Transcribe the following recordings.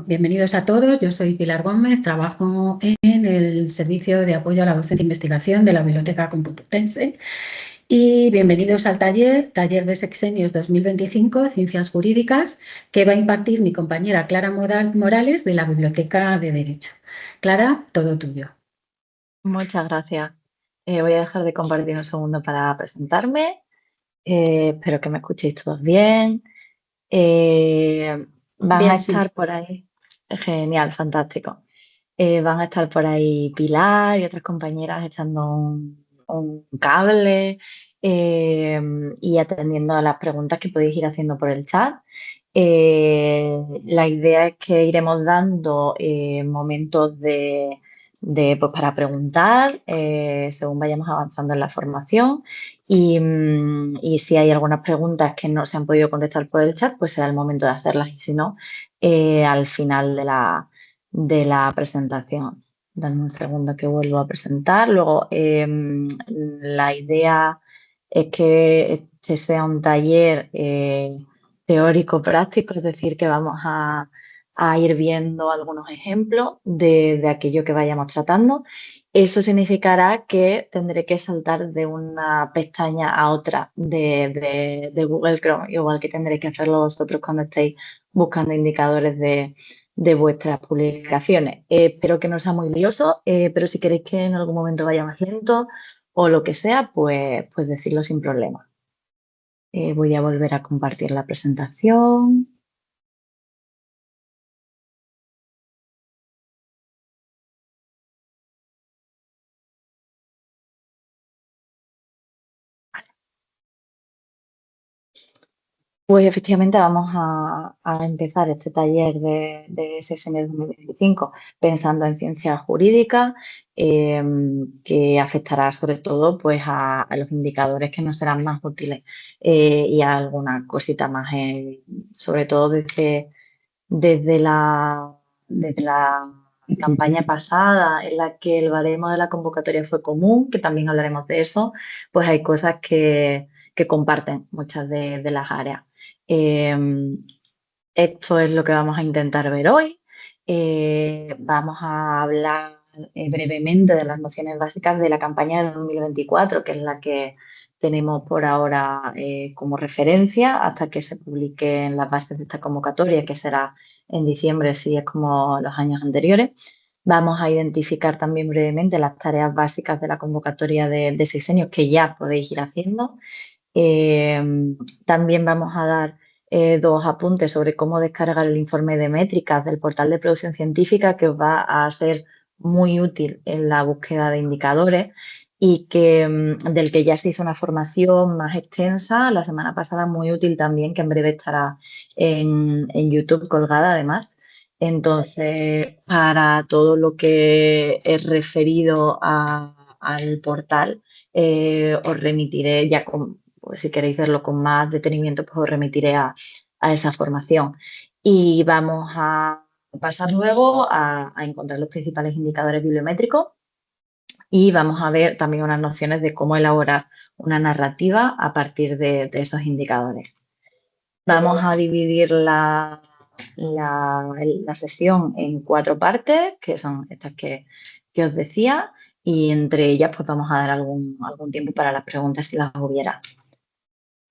bienvenidos a todos. Yo soy Pilar Gómez, trabajo en el Servicio de Apoyo a la Docencia e Investigación de la Biblioteca Complutense y bienvenidos al taller de Sexenios 2025, Ciencias Jurídicas, que va a impartir mi compañera Clara Morales de la Biblioteca de Derecho. Clara, todo tuyo. Muchas gracias. Voy a dejar de compartir un segundo para presentarme. Espero que me escuchéis todos bien. Van a Bien, sí. estar por ahí. Genial, fantástico. Van a estar por ahí Pilar y otras compañeras echando un cable eh, y atendiendo a las preguntas que podéis ir haciendo por el chat. La idea es que iremos dando momentos pues, para preguntar según vayamos avanzando en la formación y si hay algunas preguntas que no se han podido contestar por el chat, pues será el momento de hacerlas y si no, al final de la presentación. Dame un segundo que vuelvo a presentar. Luego, la idea es que este sea un taller teórico-práctico, es decir, que vamos a ir viendo algunos ejemplos de aquello que vayamos tratando. Eso significará que tendré que saltar de una pestaña a otra de Google Chrome, igual que tendréis que hacerlo vosotros cuando estéis buscando indicadores de vuestras publicaciones. Espero que no sea muy lioso, pero si queréis que en algún momento vaya más lento o lo que sea, pues decidlo sin problema. Voy a volver a compartir la presentación. Pues efectivamente vamos a empezar este taller de sesiones 2025 pensando en ciencias jurídicas, que afectará sobre todo pues, a los indicadores que nos serán más útiles y a alguna cosita más, sobre todo desde la campaña pasada en la que el baremo de la convocatoria fue común, que también hablaremos de eso, pues hay cosas que comparten muchas de las áreas. Esto es lo que vamos a intentar ver hoy. Vamos a hablar brevemente de las nociones básicas de la campaña del 2024, que es la que tenemos por ahora como referencia hasta que se publiquen las bases de esta convocatoria, que será en diciembre, si es como los años anteriores. Vamos a identificar también brevemente las tareas básicas de la convocatoria de sexenios que ya podéis ir haciendo. También vamos a dar dos apuntes sobre cómo descargar el informe de métricas del portal de producción científica, que os va a ser muy útil en la búsqueda de indicadores y del que ya se hizo una formación más extensa la semana pasada, muy útil también, que en breve estará en YouTube colgada además. Entonces, para todo lo que es referido al portal, os remitiré ya pues si queréis verlo con más detenimiento, pues os remitiré a esa formación. Y vamos a pasar luego a encontrar los principales indicadores bibliométricos y vamos a ver también unas nociones de cómo elaborar una narrativa a partir de esos indicadores. Vamos a dividir la sesión en 4 partes, que son estas que os decía, y entre ellas pues vamos a dar algún tiempo para las preguntas si las hubiera.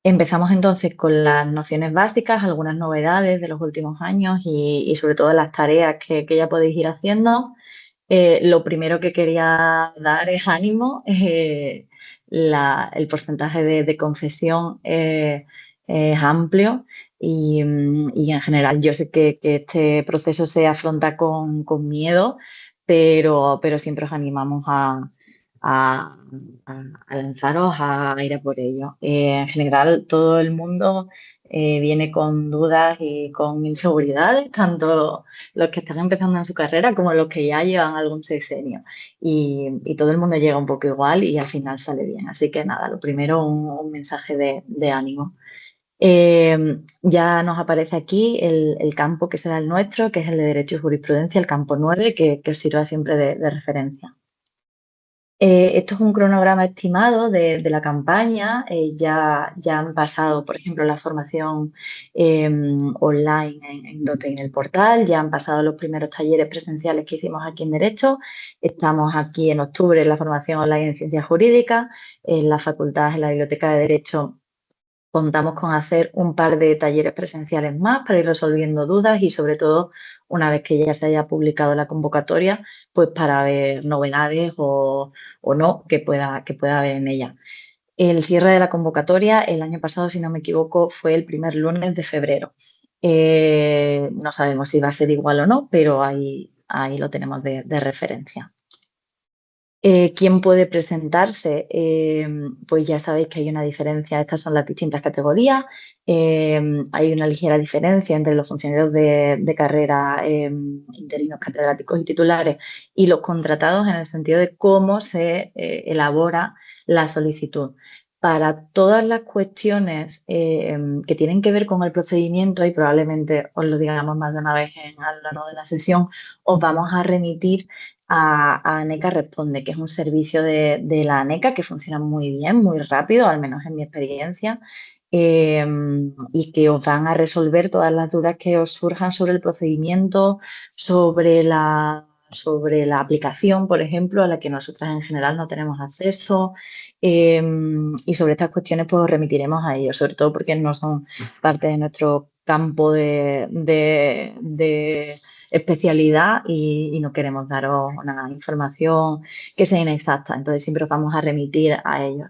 Empezamos entonces con las nociones básicas, algunas novedades de los últimos años y sobre todo las tareas que ya podéis ir haciendo. Lo primero que quería dar es ánimo. El porcentaje de concesión es amplio y en general yo sé que este proceso se afronta con miedo, pero siempre os animamos a, a lanzaros a ir a por ello. En general, todo el mundo viene con dudas y con inseguridades, tanto los que están empezando en su carrera como los que ya llevan algún sexenio. Y todo el mundo llega un poco igual y al final sale bien. Así que nada, lo primero, un mensaje de ánimo. Ya nos aparece aquí el campo que será el nuestro, que es el de Derecho y Jurisprudencia, el campo 9, que os sirva siempre de referencia. Esto es un cronograma estimado de la campaña. Ya han pasado, por ejemplo, la formación online en Dote en el portal, ya han pasado los primeros talleres presenciales que hicimos aquí en Derecho. Estamos aquí en octubre en la formación online en Ciencias Jurídicas, en la facultad, en la Biblioteca de Derecho. Contamos con hacer un par de talleres presenciales más para ir resolviendo dudas y, sobre todo, una vez que ya se haya publicado la convocatoria, pues para ver novedades o no que pueda haber en ella. El cierre de la convocatoria el año pasado, si no me equivoco, fue el primer lunes de febrero. No sabemos si va a ser igual o no, pero ahí lo tenemos de referencia. ¿Quién puede presentarse? Pues ya sabéis que hay una diferencia, estas son las distintas categorías. Hay una ligera diferencia entre los funcionarios de carrera, interinos, catedráticos y titulares, y los contratados, en el sentido de cómo se elabora la solicitud. Para todas las cuestiones que tienen que ver con el procedimiento, y probablemente os lo digamos más de una vez a lo largo de la sesión, os vamos a remitir a ANECA Responde, que es un servicio de la ANECA que funciona muy bien, muy rápido, al menos en mi experiencia, y que os van a resolver todas las dudas que os surjan sobre el procedimiento, sobre la aplicación, por ejemplo, a la que nosotras en general no tenemos acceso, y sobre estas cuestiones pues os remitiremos a ellos, sobre todo porque no son parte de nuestro campo de especialidad y no queremos daros una información que sea inexacta, entonces siempre os vamos a remitir a ellos.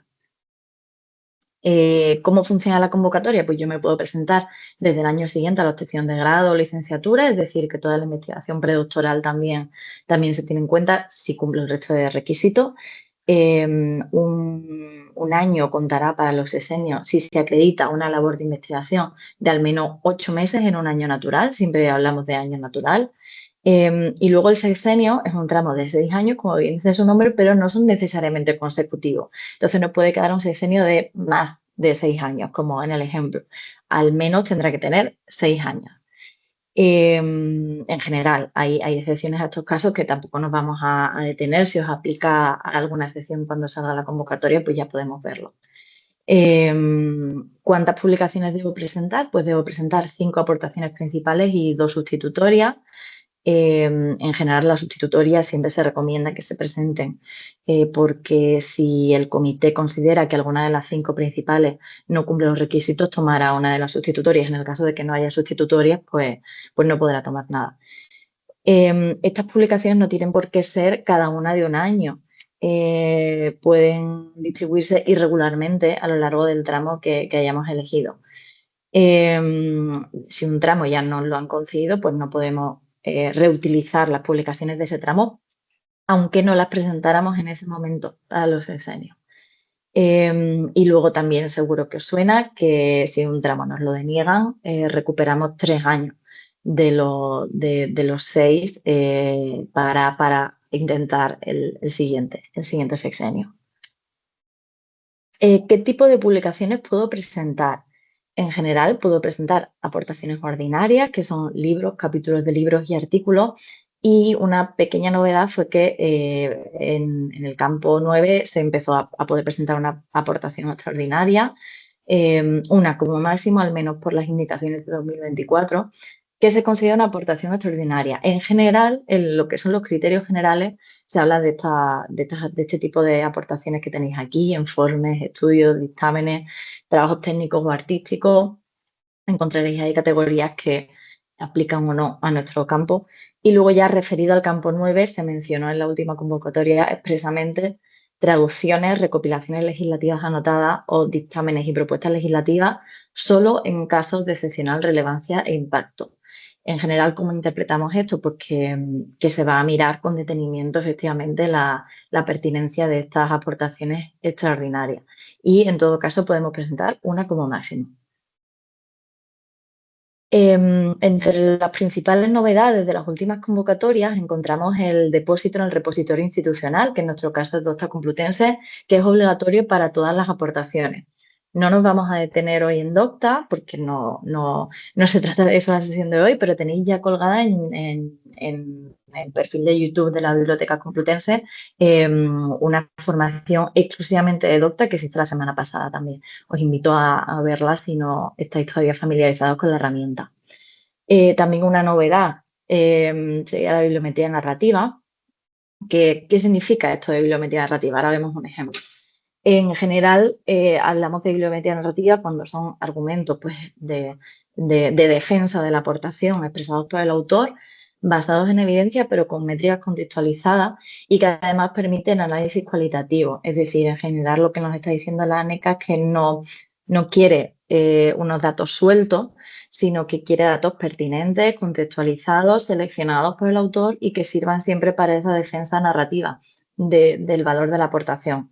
¿Cómo funciona la convocatoria? Pues yo me puedo presentar desde el año siguiente a la obtención de grado o licenciatura, es decir, que toda la investigación predoctoral también se tiene en cuenta si cumple el resto de requisitos. Un año contará para los sexenios si se acredita una labor de investigación de al menos 8 meses en un año natural, siempre hablamos de año natural. Y luego el sexenio es un tramo de 6 años, como bien dice su nombre, pero no son necesariamente consecutivos. Entonces nos puede quedar un sexenio de más de 6 años, como en el ejemplo. Al menos tendrá que tener 6 años. En general, hay excepciones a estos casos que tampoco nos vamos a detener. Si os aplica alguna excepción cuando salga la convocatoria, pues ya podemos verlo. ¿Cuántas publicaciones debo presentar? Pues debo presentar 5 aportaciones principales y 2 sustitutorias. En general, las sustitutorias siempre se recomienda que se presenten porque si el comité considera que alguna de las 5 principales no cumple los requisitos, tomará una de las sustitutorias. En el caso de que no haya sustitutorias, pues no podrá tomar nada. Estas publicaciones no tienen por qué ser cada una de un año. Pueden distribuirse irregularmente a lo largo del tramo que hayamos elegido. Si un tramo ya nos lo han concedido, pues no podemos reutilizar las publicaciones de ese tramo, aunque no las presentáramos en ese momento a los sexenios. Y luego también seguro que os suena que si un tramo nos lo deniegan, recuperamos 3 años de los 6 para intentar el siguiente sexenio. ¿Qué tipo de publicaciones puedo presentar? En general, puedo presentar aportaciones ordinarias, que son libros, capítulos de libros y artículos. Y una pequeña novedad fue que en el campo 9 se empezó a poder presentar una aportación extraordinaria, una como máximo, al menos por las indicaciones de 2024, que se considera una aportación extraordinaria. En general, en lo que son los criterios generales, se habla de este tipo de aportaciones que tenéis aquí: informes, estudios, dictámenes, trabajos técnicos o artísticos. Encontraréis ahí categorías que aplican o no a nuestro campo. Y luego, ya referido al campo 9, se mencionó en la última convocatoria expresamente traducciones, recopilaciones legislativas anotadas o dictámenes y propuestas legislativas solo en casos de excepcional relevancia e impacto. En general, ¿cómo interpretamos esto? Pues que se va a mirar con detenimiento efectivamente la pertinencia de estas aportaciones extraordinarias, y en todo caso podemos presentar una como máximo. Entre las principales novedades de las últimas convocatorias encontramos el depósito en el repositorio institucional, que en nuestro caso es Docta Complutense, que es obligatorio para todas las aportaciones. No nos vamos a detener hoy en Docta, porque no se trata de eso la sesión de hoy, pero tenéis ya colgada en el perfil de YouTube de la Biblioteca Complutense una formación exclusivamente de Docta que se hizo la semana pasada también. Os invito a verla si no estáis todavía familiarizados con la herramienta. También una novedad sería la bibliometría narrativa. ¿Qué significa esto de bibliometría narrativa? Ahora vemos un ejemplo. En general, hablamos de bibliometría narrativa cuando son argumentos pues, de defensa de la aportación expresados por el autor, basados en evidencia, pero con métricas contextualizadas y que además permiten análisis cualitativo. Es decir, en general lo que nos está diciendo la ANECA es que no quiere unos datos sueltos, sino que quiere datos pertinentes, contextualizados, seleccionados por el autor y que sirvan siempre para esa defensa narrativa del valor de la aportación.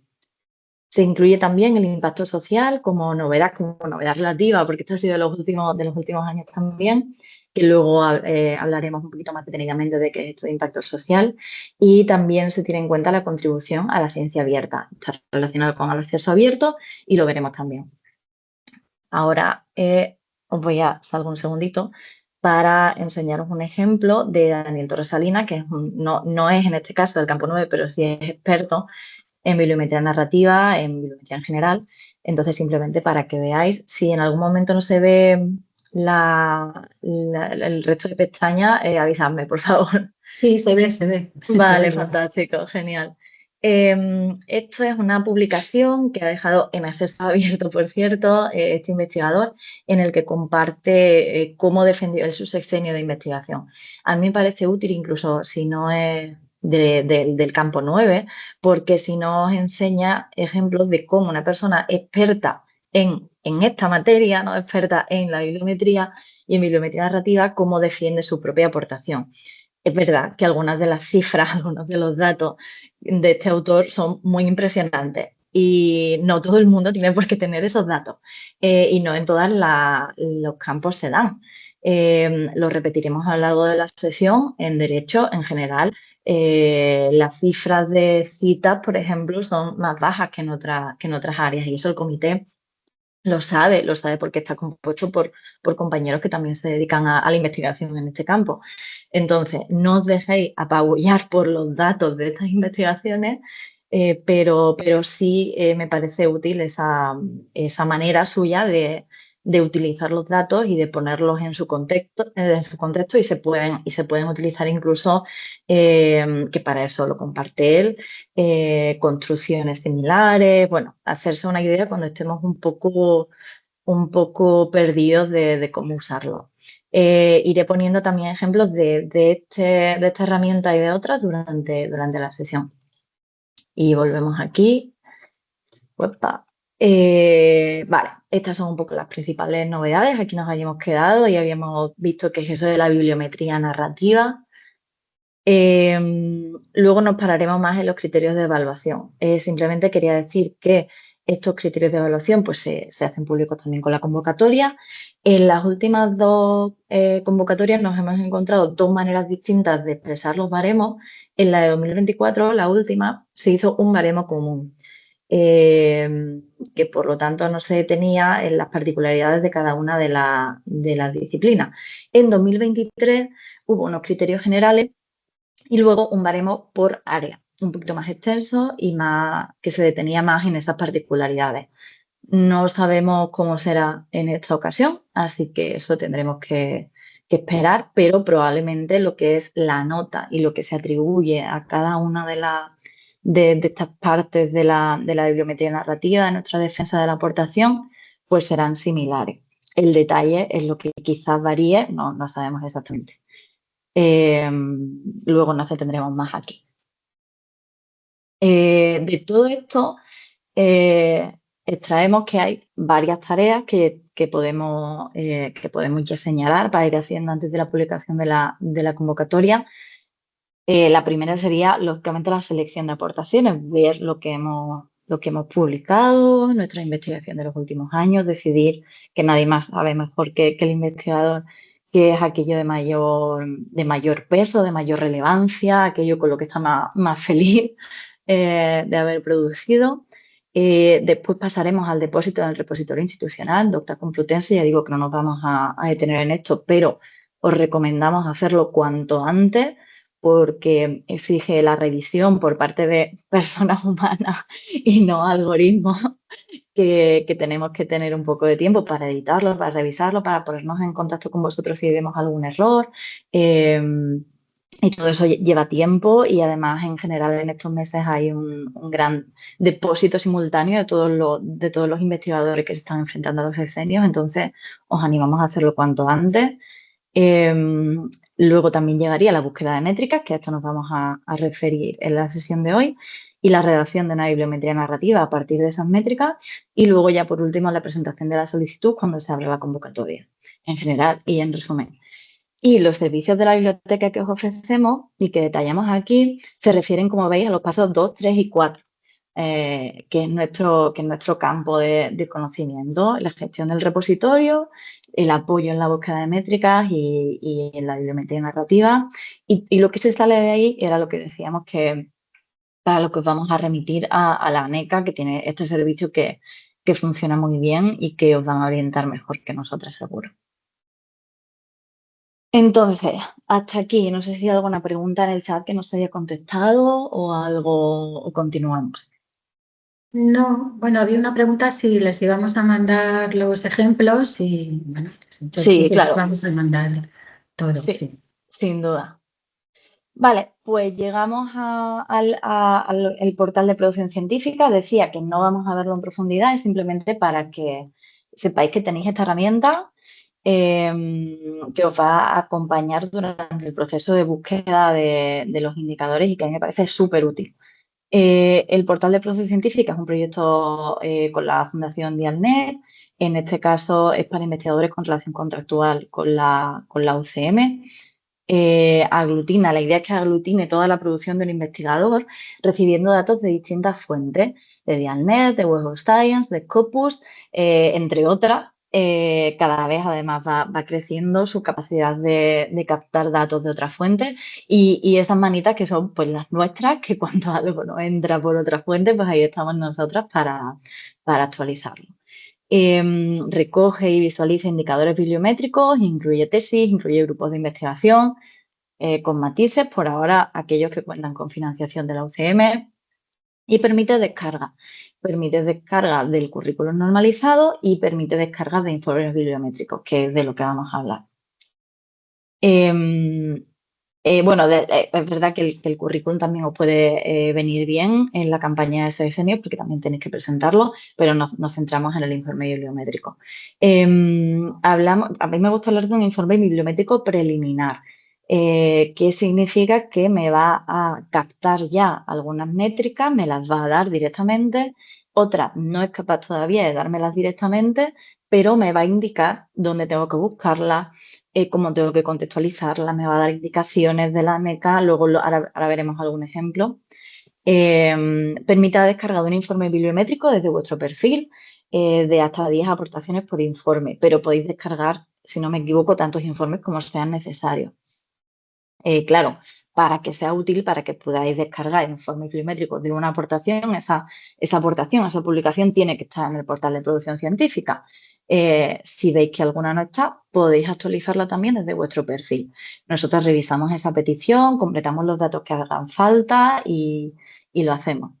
Se incluye también el impacto social como novedad relativa, porque esto ha sido de los últimos años también, que luego hablaremos un poquito más detenidamente de qué es esto de impacto social. Y también se tiene en cuenta la contribución a la ciencia abierta. Está relacionado con el acceso abierto y lo veremos también. Ahora os voy a salgo un segundito para enseñaros un ejemplo de Daniel Torres Salinas, que no es en este caso del campo 9, pero sí es experto en bibliometría narrativa, en bibliometría en general. Entonces, simplemente para que veáis, si en algún momento no se ve el resto de pestañas, avisadme, por favor. Sí, se ve, se ve. Vale, fantástico, genial. Esto es una publicación que ha dejado en acceso abierto, por cierto, este investigador, en el que comparte cómo defendió su sexenio de investigación. A mí me parece útil, incluso si no es del campo 9, porque si nos enseña ejemplos de cómo una persona experta en esta materia, no experta en la bibliometría y en bibliometría narrativa, cómo defiende su propia aportación. Es verdad que algunas de las cifras, algunos de los datos de este autor son muy impresionantes y no todo el mundo tiene por qué tener esos datos y no en todos los campos se dan. Lo repetiremos a lo largo de la sesión. En derecho, en general, las cifras de citas, por ejemplo, son más bajas que en otras áreas y eso el comité lo sabe porque está compuesto por compañeros que también se dedican a la investigación en este campo. Entonces, no os dejéis apabullar por los datos de estas investigaciones, pero sí me parece útil esa manera suya de utilizar los datos y de ponerlos en su contexto y se pueden utilizar incluso, que para eso lo comparte él, construcciones similares, bueno, hacerse una idea cuando estemos un poco perdidos de cómo usarlo. Iré poniendo también ejemplos de esta herramienta y de otras durante la sesión. Y volvemos aquí. Uepa. Vale, estas son un poco las principales novedades. Aquí nos habíamos quedado y habíamos visto qué es eso de la bibliometría narrativa. Luego nos pararemos más en los criterios de evaluación. Simplemente quería decir que estos criterios de evaluación pues, se hacen públicos también con la convocatoria. En las últimas dos convocatorias nos hemos encontrado dos maneras distintas de expresar los baremos. En la de 2024, la última, se hizo un baremo común, que por lo tanto no se detenía en las particularidades de cada una de las disciplinas. En 2023 hubo unos criterios generales y luego un baremo por área, un poquito más extenso y que se detenía más en esas particularidades. No sabemos cómo será en esta ocasión, así que eso tendremos que esperar, pero probablemente lo que es la nota y lo que se atribuye a cada una de estas partes de la bibliometría narrativa, de nuestra defensa de la aportación, pues serán similares. El detalle es lo que quizás varíe, no sabemos exactamente. Luego nos detendremos más aquí. De todo esto, extraemos que hay varias tareas que podemos ya señalar para ir haciendo antes de la publicación de la convocatoria. La primera sería, lógicamente, la selección de aportaciones, ver lo que hemos publicado, nuestra investigación de los últimos años, decidir que nadie más sabe mejor que el investigador qué es aquello de mayor peso, de mayor relevancia, aquello con lo que está más feliz de haber producido. Después pasaremos al depósito del repositorio institucional, Docta Complutense. Ya digo que no nos vamos a detener en esto, pero os recomendamos hacerlo cuanto antes porque exige la revisión por parte de personas humanas y no algoritmos que tenemos que tener un poco de tiempo para editarlo, para revisarlo, para ponernos en contacto con vosotros si vemos algún error. Y todo eso lleva tiempo y además en general en estos meses hay un gran depósito simultáneo de todos los investigadores que se están enfrentando a los exenios, entonces os animamos a hacerlo cuanto antes. Luego también llegaría la búsqueda de métricas, que a esto nos vamos a referir en la sesión de hoy, y la redacción de una bibliometría narrativa a partir de esas métricas, y luego ya por último la presentación de la solicitud cuando se abre la convocatoria, en general y en resumen. Y los servicios de la biblioteca que os ofrecemos y que detallamos aquí se refieren, como veis, a los pasos 2, 3 y 4, que es nuestro campo de conocimiento, la gestión del repositorio, el apoyo en la búsqueda de métricas y en la bibliometría narrativa. Y lo que se sale de ahí era lo que decíamos que para lo que os vamos a remitir a la ANECA, que tiene este servicio que funciona muy bien y que os van a orientar mejor que nosotras, seguro. Entonces, hasta aquí, no sé si hay alguna pregunta en el chat que no se haya contestado o algo, o continuamos. No, bueno, había una pregunta si les íbamos a mandar los ejemplos y, bueno, les he dicho sí, Sí, que les claro, vamos a mandar todo, sí, sí. sin duda. Vale, pues llegamos al el portal de producción científica. Decía que no vamos a verlo en profundidad, es simplemente para que sepáis que tenéis esta herramienta que os va a acompañar durante el proceso de búsqueda de los indicadores y que a mí me parece súper útil. El portal de producción científica es un proyecto con la Fundación Dialnet. En este caso es para investigadores con relación contractual con la UCM. La idea es que aglutine toda la producción del investigador recibiendo datos de distintas fuentes, de Dialnet, de Web of Science, de Scopus, entre otras. Cada vez además va creciendo su capacidad de captar datos de otras fuentes y esas manitas que son pues las nuestras, que cuando algo no entra por otra fuente, pues ahí estamos nosotras para actualizarlo. Recoge y visualiza indicadores bibliométricos, incluye tesis, incluye grupos de investigación, con matices, por ahora aquellos que cuentan con financiación de la UCM, y permite descarga. Permite descarga del currículum normalizado y permite descarga de informes bibliométricos, que es de lo que vamos a hablar. Bueno, es verdad que el currículum también os puede venir bien en la campaña de sexenios porque también tenéis que presentarlo, pero nos centramos en el informe bibliométrico. A mí me gusta hablar de un informe bibliométrico preliminar, que significa que me va a captar ya algunas métricas, me las va a dar directamente, otras no es capaz todavía de dármelas directamente, pero me va a indicar dónde tengo que buscarlas, cómo tengo que contextualizarla, me va a dar indicaciones de la NECA, luego ahora veremos algún ejemplo. Permite la descarga de un informe bibliométrico desde vuestro perfil de hasta 10 aportaciones por informe, pero podéis descargar, si no me equivoco, tantos informes como sean necesarios. Claro, para que sea útil, para que podáis descargar informes bibliométricos de una aportación, esa publicación tiene que estar en el portal de producción científica. Si veis que alguna no está, podéis actualizarla también desde vuestro perfil. Nosotros revisamos esa petición, completamos los datos que hagan falta y lo hacemos.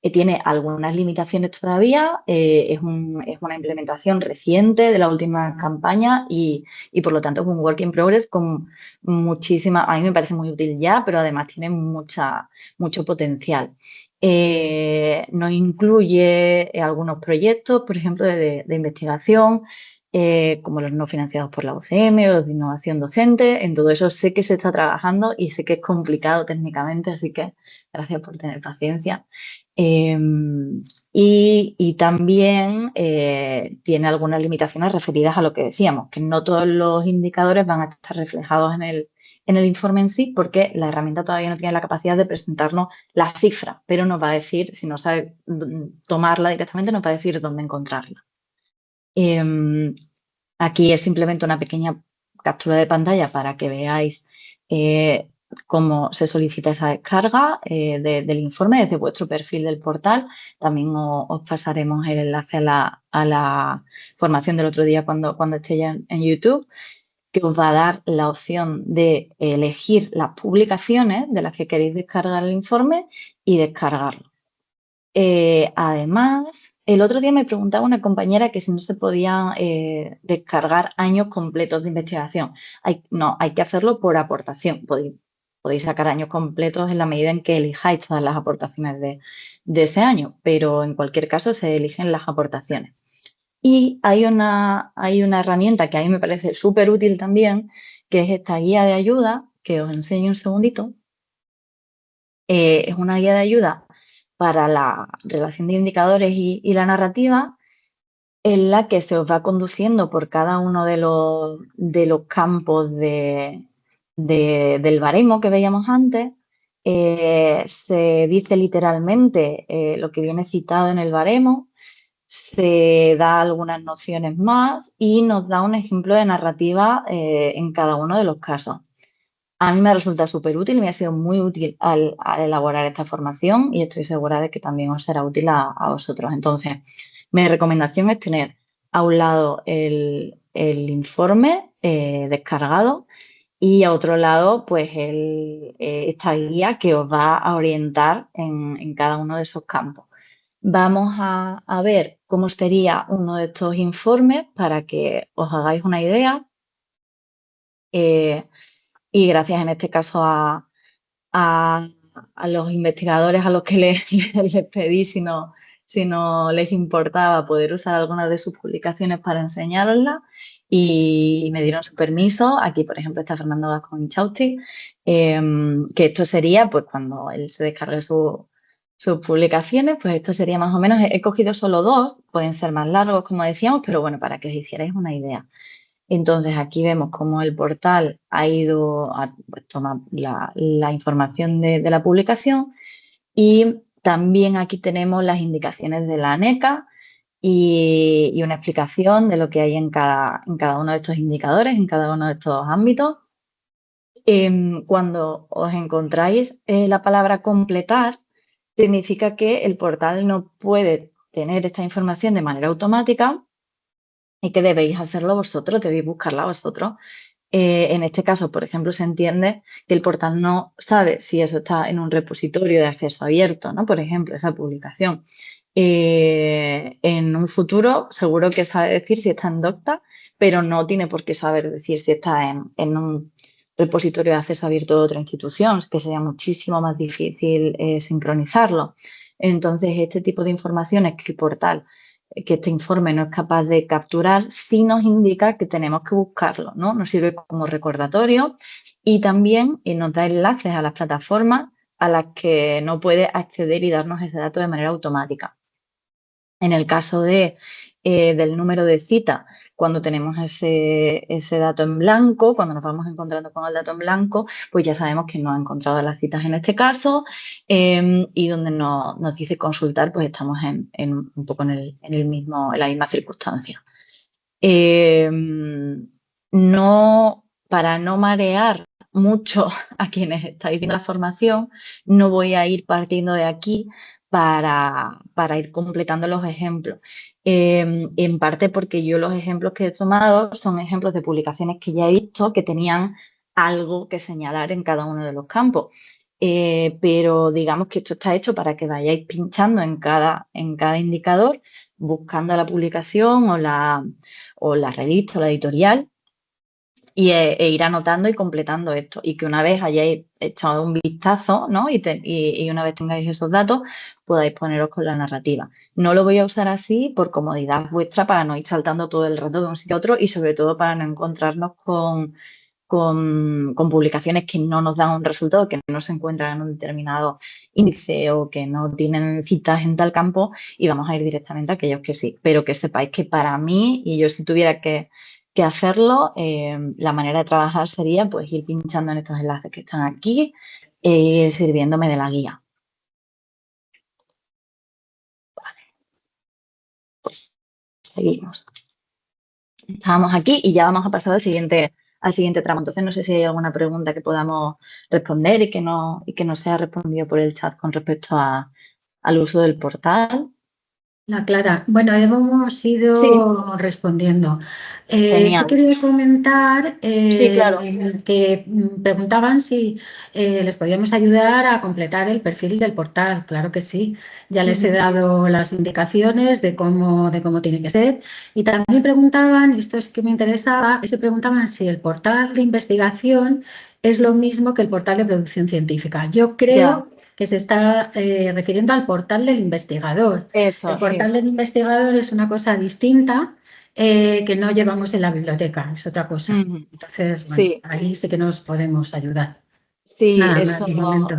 Tiene algunas limitaciones todavía, es una implementación reciente de la última campaña y por lo tanto es un work in progress con a mí me parece muy útil ya, pero además tiene mucho potencial. Nos incluye algunos proyectos, por ejemplo, de investigación, como los no financiados por la UCM o los de innovación docente. En todo eso sé que se está trabajando y sé que es complicado técnicamente, así que gracias por tener paciencia. Y también tiene algunas limitaciones referidas a lo que decíamos, que no todos los indicadores van a estar reflejados en el informe en sí, porque la herramienta todavía no tiene la capacidad de presentarnos las cifras, pero nos va a decir, si no sabe tomarla directamente, nos va a decir dónde encontrarla. Aquí es simplemente una pequeña captura de pantalla para que veáis cómo se solicita esa descarga del informe desde vuestro perfil del portal. También os pasaremos el enlace a la formación del otro día cuando esté ya en YouTube. que os va a dar la opción de elegir las publicaciones de las que queréis descargar el informe y descargarlo. Además, el otro día me preguntaba una compañera que si no se podían descargar años completos de investigación. No, hay que hacerlo por aportación. Podéis sacar años completos en la medida en que elijáis todas las aportaciones de ese año, pero en cualquier caso se eligen las aportaciones. Y hay una herramienta que a mí me parece súper útil también, que es esta guía de ayuda, que os enseño un segundito. Es una guía de ayuda para la relación de indicadores y la narrativa, en la que se os va conduciendo por cada uno de los campos del baremo que veíamos antes. Se dice literalmente lo que viene citado en el baremo, se da algunas nociones más y nos da un ejemplo de narrativa en cada uno de los casos. A mí me resulta súper útil, me ha sido muy útil al elaborar esta formación y estoy segura de que también os será útil a vosotros. Entonces, mi recomendación es tener a un lado el informe descargado y a otro lado, pues esta guía que os va a orientar en cada uno de esos campos. Vamos a ver cómo sería uno de estos informes para que os hagáis una idea. Y gracias en este caso a los investigadores a los que les pedí si no les importaba poder usar algunas de sus publicaciones para enseñároslas y me dieron su permiso. Aquí, por ejemplo, está Fernando Gascón Inchausti, que esto sería, pues cuando él se descargue sus publicaciones, pues esto sería más o menos, he cogido solo dos, pueden ser más largos, como decíamos, pero bueno, para que os hicierais una idea. Entonces, aquí vemos cómo el portal ha ido a pues, tomar la información de la publicación y también aquí tenemos las indicaciones de la ANECA y una explicación de lo que hay en cada uno de estos indicadores, en cada uno de estos ámbitos. Cuando os encontráis la palabra completar, significa que el portal no puede tener esta información de manera automática y que debéis hacerlo vosotros, debéis buscarla vosotros. En este caso, por ejemplo, se entiende que el portal no sabe si eso está en un repositorio de acceso abierto, ¿no? Por ejemplo, esa publicación. En un futuro seguro que sabe decir si está en Docta, pero no tiene por qué saber decir si está en un repositorio de acceso abierto de otra institución, que sería muchísimo más difícil sincronizarlo. Entonces, este tipo de informaciones que el portal, que este informe no es capaz de capturar, sí nos indica que tenemos que buscarlo, ¿no? Nos sirve como recordatorio y también nos da enlaces a las plataformas a las que no puede acceder y darnos ese dato de manera automática. En el caso del número de cita, cuando tenemos ese dato en blanco, cuando nos vamos encontrando con el dato en blanco, pues ya sabemos que no ha encontrado las citas en este caso y donde nos dice consultar, pues estamos un poco en la misma circunstancia. Para no marear mucho a quienes estáis en la formación, no voy a ir partiendo de aquí para ir completando los ejemplos. En parte porque yo los ejemplos que he tomado son ejemplos de publicaciones que ya he visto que tenían algo que señalar en cada uno de los campos. Pero digamos que esto está hecho para que vayáis pinchando en cada indicador, buscando la publicación o la revista o la editorial e ir anotando y completando esto. Y que una vez hayáis echado un vistazo, ¿no? y una vez tengáis esos datos, podáis poneros con la narrativa. No lo voy a usar así por comodidad vuestra para no ir saltando todo el rato de un sitio a otro y sobre todo para no encontrarnos con publicaciones que no nos dan un resultado, que no se encuentran en un determinado índice o que no tienen citas en tal campo y vamos a ir directamente a aquellos que sí. Pero que sepáis que para mí, y yo si tuviera que hacerlo, la manera de trabajar sería pues ir pinchando en estos enlaces que están aquí e ir sirviéndome de la guía. Vale. Pues seguimos. Estábamos aquí y ya vamos a pasar al siguiente tramo. Entonces, no sé si hay alguna pregunta que podamos responder y que no sea respondido por el chat con respecto al uso del portal. La Clara, bueno, hemos Sí, ido respondiendo. Sí genial. quería comentar Sí, claro. que preguntaban si les podíamos ayudar a completar el perfil del portal. Claro que sí, ya les he Ujú. dado las indicaciones de cómo tiene que ser. Y también preguntaban, y esto es que me interesaba, se preguntaban si el portal de investigación es lo mismo que el portal de producción científica. Yo Ya, creo que se está refiriendo al portal del investigador. El eso, sí. portal del investigador es una cosa distinta que no llevamos en la biblioteca, es otra cosa. Ujú. Entonces, bueno, Sí, ahí sí que nos podemos ayudar. sí, Nada más de momento.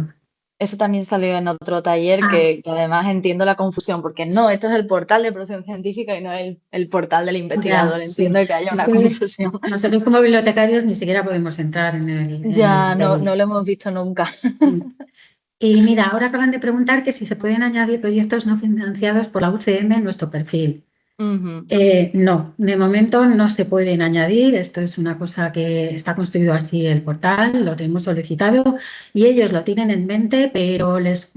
eso también salió en otro taller Ah, que además entiendo la confusión, porque no, esto es el portal de producción científica y no el portal del ya, investigador. sí. Entiendo que haya Es una que confusión. nosotros como bibliotecarios ni siquiera podemos entrar Ya no, el- no lo hemos visto nunca. Y mira, ahora acaban de preguntar que si se pueden añadir proyectos no financiados por la UCM en nuestro perfil. Ujú. No, de momento no se pueden añadir. Esto es una cosa que está construido así el portal, lo tenemos solicitado y ellos lo tienen en mente, pero les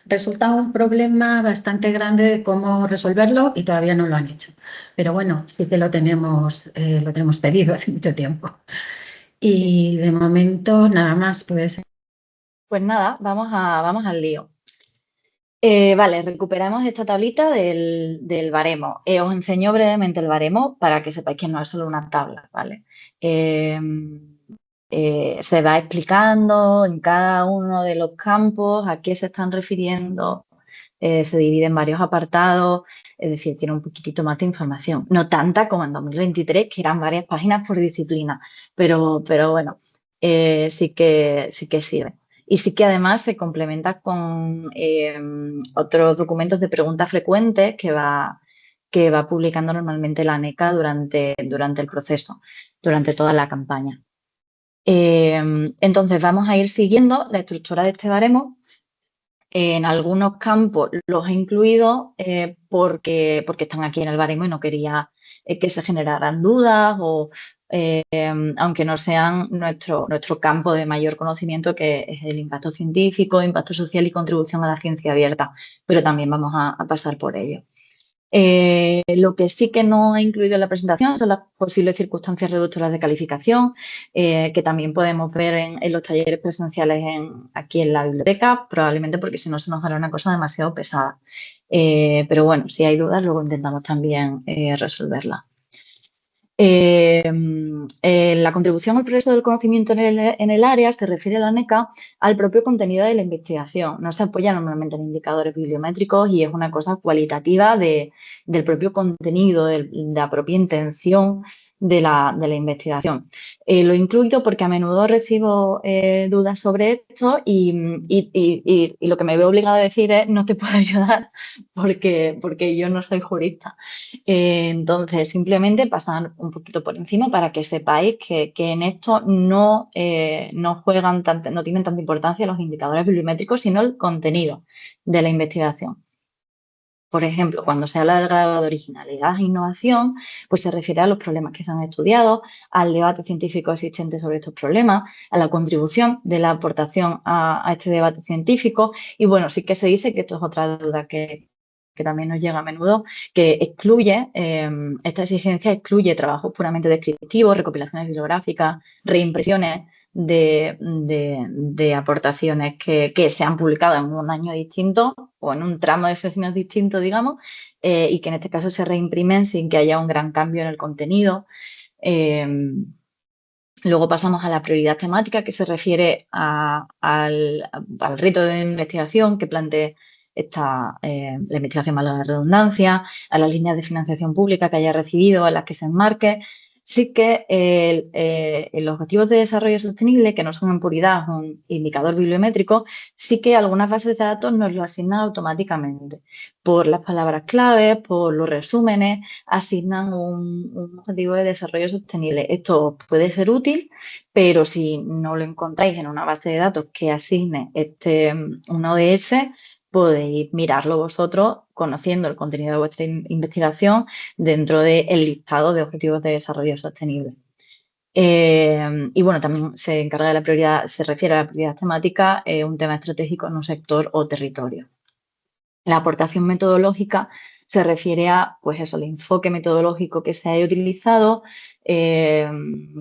resulta un problema bastante grande de cómo resolverlo y todavía no lo han hecho. Pero bueno, sí que lo tenemos pedido hace mucho tiempo. Sí. Y de momento nada más, pues Pues nada, vamos al lío. Vale, recuperamos esta tablita del baremo. Os enseño brevemente el baremo para que sepáis que no es solo una tabla, ¿vale? Se va explicando en cada uno de los campos a qué se están refiriendo, se divide en varios apartados, es decir, tiene un poquitito más de información. No tanta como en 2023, que eran varias páginas por disciplina, pero bueno, sí que sirve. Y sí que además se complementa con otros documentos de preguntas frecuentes que va publicando normalmente la ANECA durante el proceso, durante toda la campaña. Entonces vamos a ir siguiendo la estructura de este baremo. En algunos campos los he incluido porque están aquí en el baremo y no quería que se generaran dudas o aunque no sean nuestro campo de mayor conocimiento, que es el impacto científico, impacto social y contribución a la ciencia abierta, pero también vamos a pasar por ello. Lo que sí que no he incluido en la presentación son las posibles circunstancias reductoras de calificación, que también podemos ver en los talleres presenciales aquí en la biblioteca, probablemente porque si no se nos hará una cosa demasiado pesada. Pero bueno, si hay dudas, luego intentamos también resolverlas. La contribución al progreso del conocimiento en el área se refiere a la NECA al propio contenido de la investigación. No se apoya normalmente en indicadores bibliométricos y es una cosa cualitativa del propio contenido, de la propia intención de la investigación. Lo he incluido porque a menudo recibo dudas sobre esto y lo que me veo obligada a decir es no te puedo ayudar porque yo no soy jurista. Entonces, simplemente pasar un poquito por encima para que sepáis que en esto no juegan no tienen tanta importancia los indicadores bibliométricos, sino el contenido de la investigación. Por ejemplo, cuando se habla del grado de originalidad e innovación, pues se refiere a los problemas que se han estudiado, al debate científico existente sobre estos problemas, a la contribución de la aportación a este debate científico. Y bueno, sí que se dice que esto es otra duda que también nos llega a menudo, que esta exigencia excluye trabajos puramente descriptivos, recopilaciones bibliográficas, reimpresiones de aportaciones que se han publicado en un año distinto o en un tramo de sesiones distinto, digamos, y que en este caso se reimprimen sin que haya un gran cambio en el contenido. Eh, Luego pasamos a la prioridad temática, que se refiere al reto de investigación que plantee la investigación, valga la redundancia, a las líneas de financiación pública que haya recibido, a las que se enmarque. Sí que los objetivos de desarrollo sostenible, que no son en puridad un indicador bibliométrico, sí que algunas bases de datos nos lo asignan automáticamente por las palabras clave, por los resúmenes, asignan un objetivo de desarrollo sostenible. Esto puede ser útil, pero si no lo encontráis en una base de datos que asigne un ODS, podéis mirarlo vosotros conociendo el contenido de vuestra investigación dentro del listado de objetivos de desarrollo sostenible. Y bueno, también se encarga de la prioridad, se refiere a la prioridad temática, un tema estratégico en un sector o territorio. La aportación metodológica se refiere a, pues eso, el enfoque metodológico que se haya utilizado,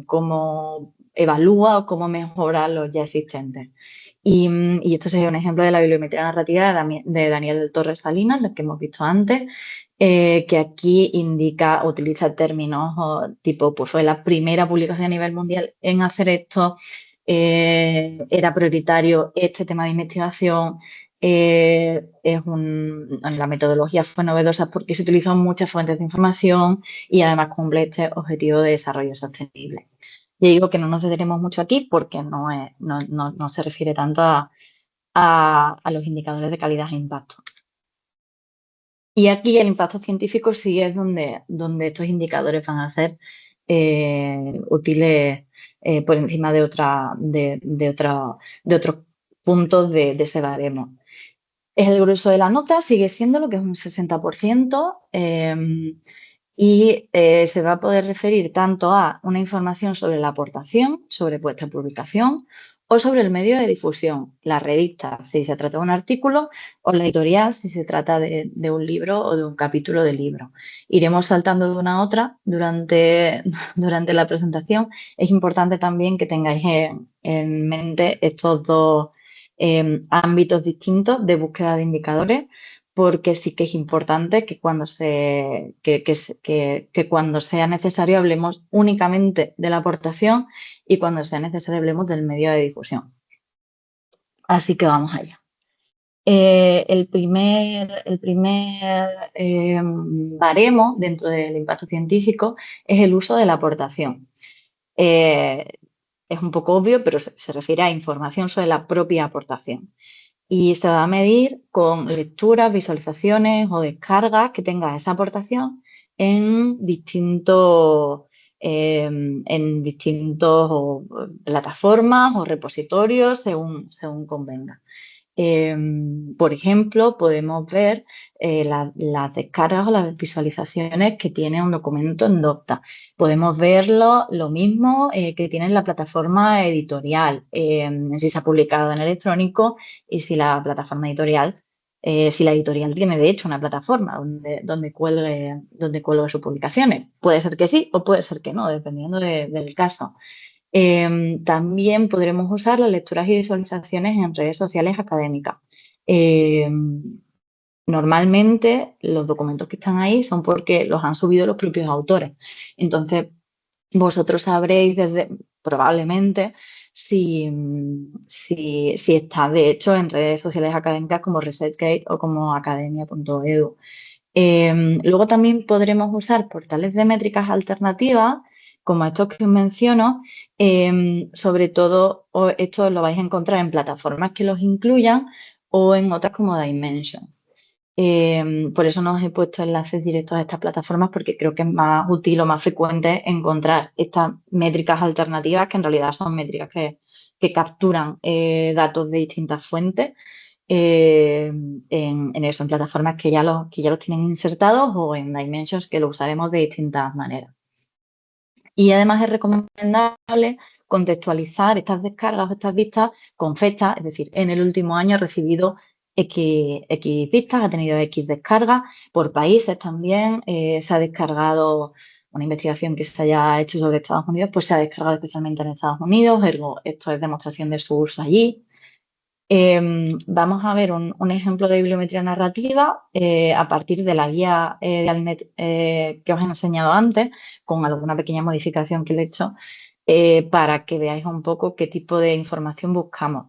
cómo evalúa o cómo mejora los ya existentes. Y esto sería un ejemplo de la bibliometría narrativa de Daniel del Torres Salinas, la que hemos visto antes, que aquí indica, utiliza términos tipo, pues fue la primera publicación a nivel mundial en hacer esto, era prioritario este tema de investigación, la metodología fue novedosa porque se utilizan muchas fuentes de información y además cumple este objetivo de desarrollo sostenible. Y digo que no nos detenemos mucho aquí porque no se refiere tanto a los indicadores de calidad e impacto. Y aquí el impacto científico sí es donde estos indicadores van a ser útiles por encima de otros puntos de ese baremo. El grueso de la nota sigue siendo lo que es un 60%, y se va a poder referir tanto a una información sobre la aportación, sobre vuestra publicación, o sobre el medio de difusión, la revista, si se trata de un artículo, o la editorial, si se trata de un libro o de un capítulo de libro. Iremos saltando de una a otra durante la presentación. Es importante también que tengáis en mente estos dos ámbitos distintos de búsqueda de indicadores, porque sí que es importante que cuando sea necesario hablemos únicamente de la aportación y cuando sea necesario hablemos del medio de difusión. Así que vamos allá. El primer baremo dentro del impacto científico es el uso de la aportación. Es un poco obvio, pero se refiere a información sobre la propia aportación. Y se va a medir con lecturas, visualizaciones o descargas que tenga esa aportación en distintos plataformas o repositorios según convenga. Por ejemplo, podemos ver las descargas o las visualizaciones que tiene un documento en Docta. Podemos verlo lo mismo que tiene en la plataforma editorial, si se ha publicado en electrónico y si la plataforma editorial, si la editorial tiene de hecho una plataforma donde cuelgue sus publicaciones. Puede ser que sí o puede ser que no, dependiendo del caso. También podremos usar las lecturas y visualizaciones en redes sociales académicas. Normalmente los documentos que están ahí son porque los han subido los propios autores. Entonces, vosotros sabréis probablemente si está de hecho en redes sociales académicas como ResearchGate o como academia.edu. Luego también podremos usar portales de métricas alternativas como estos que os menciono, sobre todo esto lo vais a encontrar en plataformas que los incluyan o en otras como Dimension. Por eso no os he puesto enlaces directos a estas plataformas porque creo que es más útil o más frecuente encontrar estas métricas alternativas que en realidad son métricas que capturan datos de distintas fuentes en plataformas que ya los tienen insertados o en Dimensions que lo usaremos de distintas maneras. Y además es recomendable contextualizar estas descargas o estas vistas con fechas, es decir, en el último año ha recibido X vistas, ha tenido X descargas, por países también se ha descargado una investigación que se haya hecho sobre Estados Unidos, pues se ha descargado especialmente en Estados Unidos, ergo esto es demostración de su uso allí. Vamos a ver un ejemplo de bibliometría narrativa a partir de la guía de Alnet que os he enseñado antes, con alguna pequeña modificación que le he hecho, para que veáis un poco qué tipo de información buscamos.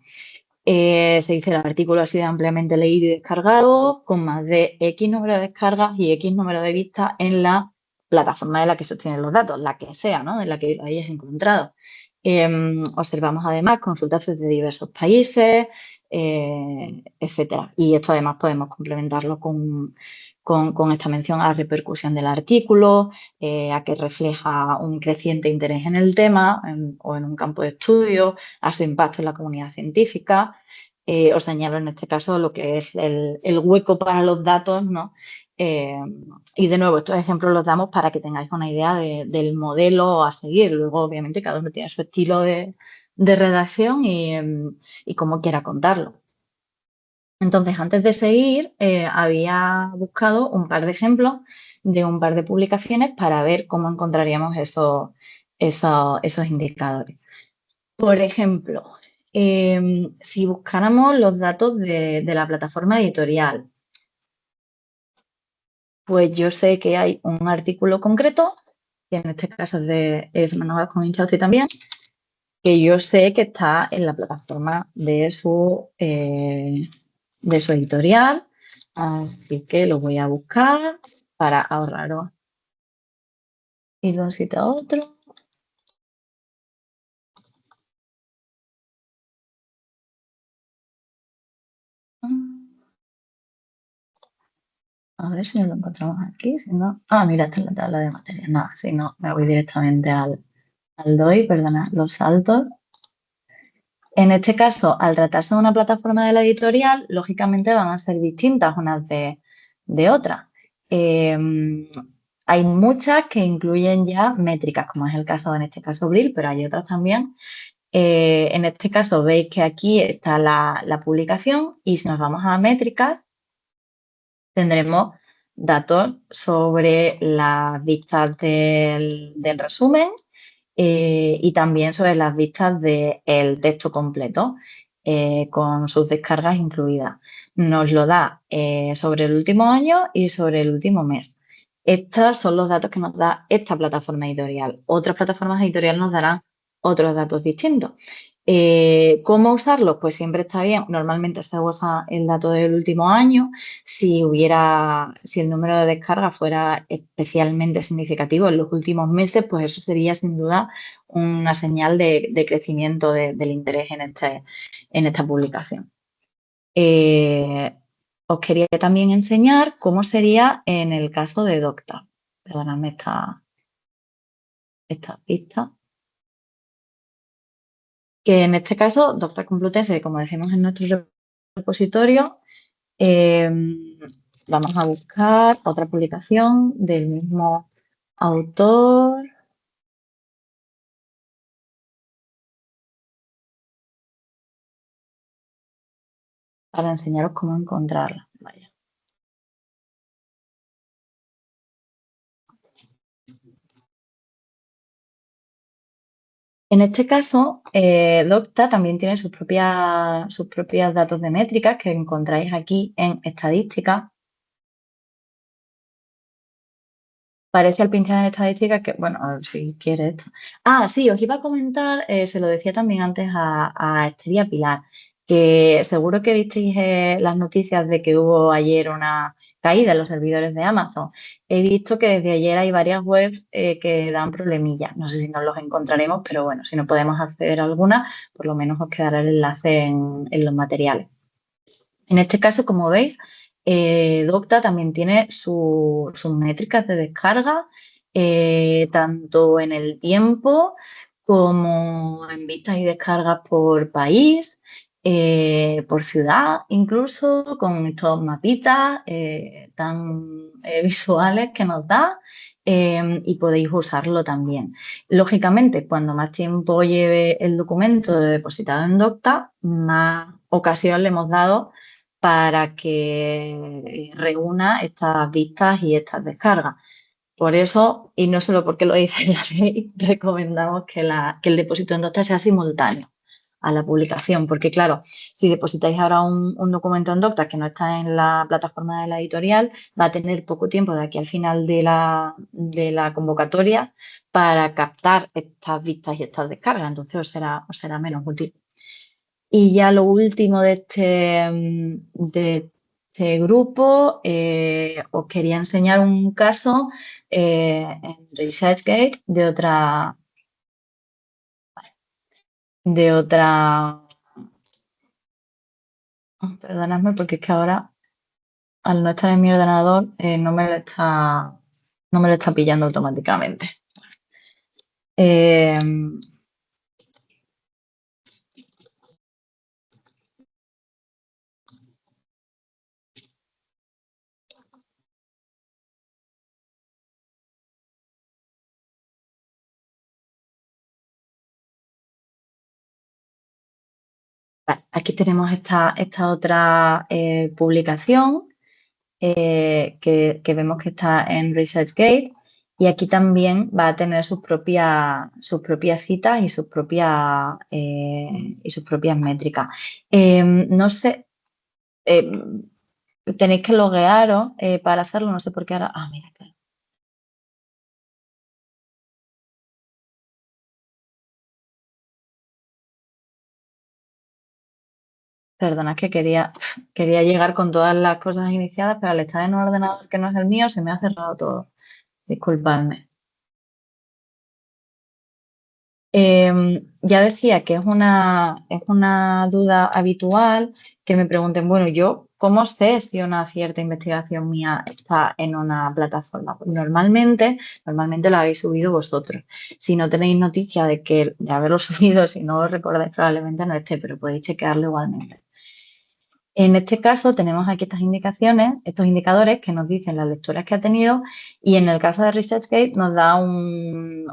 Se dice el artículo ha sido ampliamente leído y descargado, con más de X número de descargas y X número de vistas en la plataforma de la que sostienen los datos, la que sea, ¿no? De la que hayáis encontrado. Observamos además consultas desde diversos países, etcétera. Y esto además podemos complementarlo con esta mención a la repercusión del artículo, a que refleja un creciente interés en el tema o en un campo de estudio, a su impacto en la comunidad científica. Os señalo en este caso lo que es el hueco para los datos, ¿no? Y de nuevo, estos ejemplos los damos para que tengáis una idea del modelo a seguir. Luego, obviamente, cada uno tiene su estilo de redacción y cómo quiera contarlo. Entonces, antes de seguir, había buscado un par de ejemplos de un par de publicaciones para ver cómo encontraríamos esos indicadores. Por ejemplo, si buscáramos los datos de la plataforma editorial, pues yo sé que hay un artículo concreto, que en este caso es de Hermanos con Inchausti también, que yo sé que está en la plataforma de su editorial, así que lo voy a buscar para ahorraros ir de un sitio a otro. A ver si lo encontramos aquí, si no... Ah, mira, esta es la tabla de materias. Nada, si no, me voy directamente al DOI, perdona los saltos. En este caso, al tratarse de una plataforma de la editorial, lógicamente van a ser distintas unas de otras. Hay muchas que incluyen ya métricas, como es el caso, en este caso, Brill, pero hay otras también. En este caso, veis que aquí está la publicación y si nos vamos a métricas, tendremos datos sobre las vistas del resumen y también sobre las vistas del texto completo, con sus descargas incluidas. Nos lo da sobre el último año y sobre el último mes. Estos son los datos que nos da esta plataforma editorial. Otras plataformas editoriales nos darán otros datos distintos. ¿Cómo usarlos? Pues siempre está bien. Normalmente se usa el dato del último año. Si el número de descargas fuera especialmente significativo en los últimos meses, pues eso sería sin duda una señal de crecimiento del interés en esta publicación. Os quería también enseñar cómo sería en el caso de Docta. Perdonadme esta pista. Que en este caso, Docta Complutense, como decimos en nuestro repositorio, vamos a buscar otra publicación del mismo autor. Para enseñaros cómo encontrarla. Vaya. En este caso, Docta también tiene sus propios datos de métricas que encontráis aquí en estadísticas. Parece al pinchar en estadísticas que, bueno, a ver si quieres esto. Ah, sí, os iba a comentar, se lo decía también antes a Esther y a Pilar, que seguro que visteis las noticias de que hubo ayer una caída en los servidores de Amazon. He visto que desde ayer hay varias webs que dan problemillas. No sé si nos los encontraremos, pero bueno, si no podemos acceder a alguna, por lo menos os quedará el enlace en los materiales. En este caso, como veis, Docta también tiene sus métricas de descarga, tanto en el tiempo como en vistas y descargas por país, por ciudad, incluso con estos mapitas tan visuales que nos da, y podéis usarlo también. Lógicamente, cuando más tiempo lleve el documento depositado en Docta, más ocasión le hemos dado para que reúna estas vistas y estas descargas. Por eso, y no solo porque lo dice la ley, recomendamos que el depósito en Docta sea simultáneo a la publicación, porque claro, si depositáis ahora un documento en Docta que no está en la plataforma de la editorial, va a tener poco tiempo de aquí al final de la convocatoria para captar estas vistas y estas descargas, entonces os será menos útil. Y ya lo último de este grupo, os quería enseñar un caso en ResearchGate de otra, perdonadme porque es que ahora al no estar en mi ordenador no me lo está pillando automáticamente. Eh, Aquí tenemos esta otra publicación que vemos que está en ResearchGate, y aquí también va a tener sus propias citas y sus propias métricas. No sé, tenéis que loguearos para hacerlo, no sé por qué ahora. Ah, mira, claro. Perdona, es que quería llegar con todas las cosas iniciadas, pero al estar en un ordenador que no es el mío, se me ha cerrado todo. Disculpadme. Ya decía que es una duda habitual que me pregunten, bueno, yo, ¿cómo sé si una cierta investigación mía está en una plataforma? Pues normalmente la habéis subido vosotros. Si no tenéis noticia de haberlo subido, si no lo recordáis, probablemente no esté, pero podéis chequearlo igualmente. En este caso tenemos aquí estas indicaciones, estos indicadores que nos dicen las lecturas que ha tenido, y en el caso de ResearchGate nos da un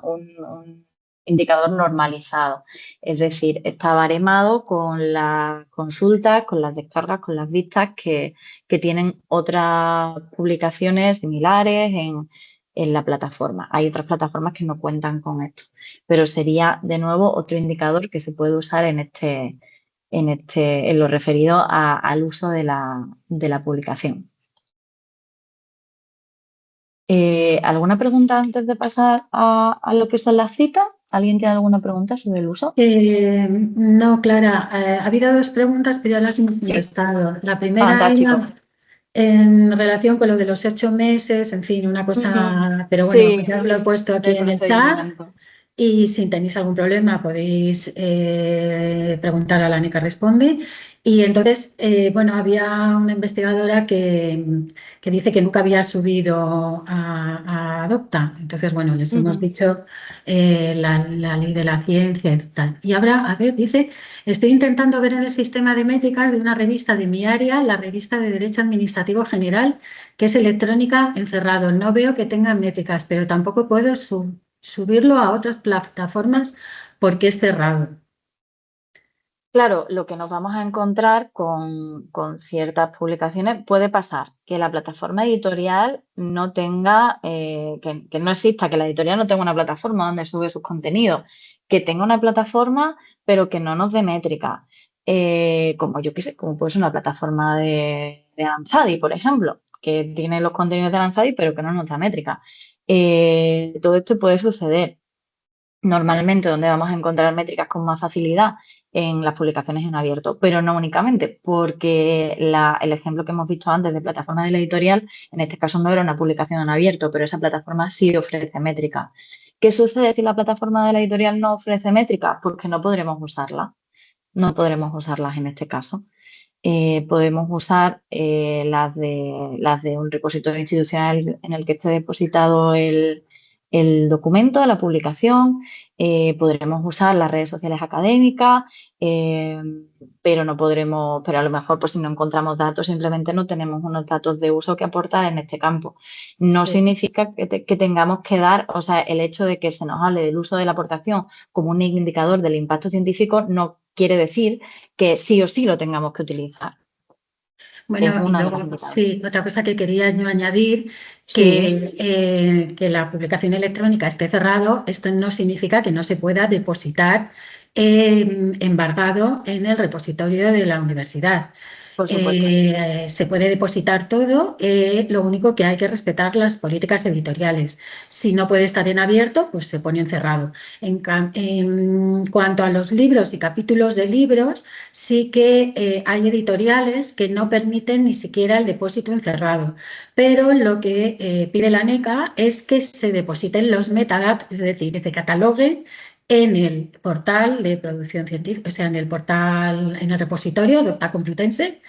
indicador normalizado, es decir, está baremado con las consultas, con las descargas, con las vistas que tienen otras publicaciones similares en la plataforma. Hay otras plataformas que no cuentan con esto, pero sería de nuevo otro indicador que se puede usar en lo referido al uso de la publicación. ¿Alguna pregunta antes de pasar a lo que son las citas? ¿Alguien tiene alguna pregunta sobre el uso? No, Clara, ha habido dos preguntas, pero ya las hemos contestado. La primera Fantástico. era en relación con lo de los 8 meses, en fin, una cosa, pero bueno, Sí, ya os lo he puesto aquí el en el chat. procedimiento. Y si tenéis algún problema podéis preguntar a la ANECA Responde. Y entonces, bueno, había una investigadora que dice que nunca había subido a Adopta. Entonces, bueno, les hemos dicho la ley de la ciencia y tal. Y ahora, a ver, dice, estoy intentando ver en el sistema de métricas de una revista de mi área, la revista de Derecho Administrativo General, que es electrónica encerrado. No veo que tenga métricas, pero tampoco puedo subirlo a otras plataformas porque es cerrado. Claro, lo que nos vamos a encontrar con ciertas publicaciones puede pasar que la plataforma editorial no tenga, que no exista, que la editorial no tenga una plataforma donde sube sus contenidos, que tenga una plataforma pero que no nos dé métrica, como yo qué sé, como puede ser una plataforma de Ansadi, por ejemplo, que tiene los contenidos de Ansadi pero que no nos da métrica. Todo esto puede suceder. Normalmente donde vamos a encontrar métricas con más facilidad en las publicaciones en abierto, pero no únicamente, porque el ejemplo que hemos visto antes de plataforma de la editorial, en este caso no era una publicación en abierto, pero esa plataforma sí ofrece métricas. ¿Qué sucede si la plataforma de la editorial no ofrece métricas? Pues que no podremos usarlas, no podremos usarlas en este caso. Podemos usar las de un repositorio institucional en el que esté depositado el documento, la publicación. Podremos usar las redes sociales académicas, eh, pero no podremos, pero a lo mejor pues si no encontramos datos, simplemente no tenemos unos datos de uso que aportar en este campo. No Sí. significa que tengamos que dar, o sea, el hecho de que se nos hable del uso de la aportación como un indicador del impacto científico no quiere decir que sí o sí lo tengamos que utilizar. Es Bueno, y una de las luego, indicadores. sí, otra cosa que quería yo añadir, Sí, que la publicación electrónica esté cerrado, esto no significa que no se pueda depositar embargado en el repositorio de la universidad. por supuesto. Se puede depositar todo, lo único que hay que respetar las políticas editoriales. Si no puede estar en abierto, pues se pone en cerrado. En cuanto a los libros y capítulos de libros, sí que hay editoriales que no permiten ni siquiera el depósito en cerrado, pero lo que pide la ANECA es que se depositen los metadatos, es decir, que se catalogue en el portal de producción científica, o sea, en el portal, en el repositorio de Octa Complutense,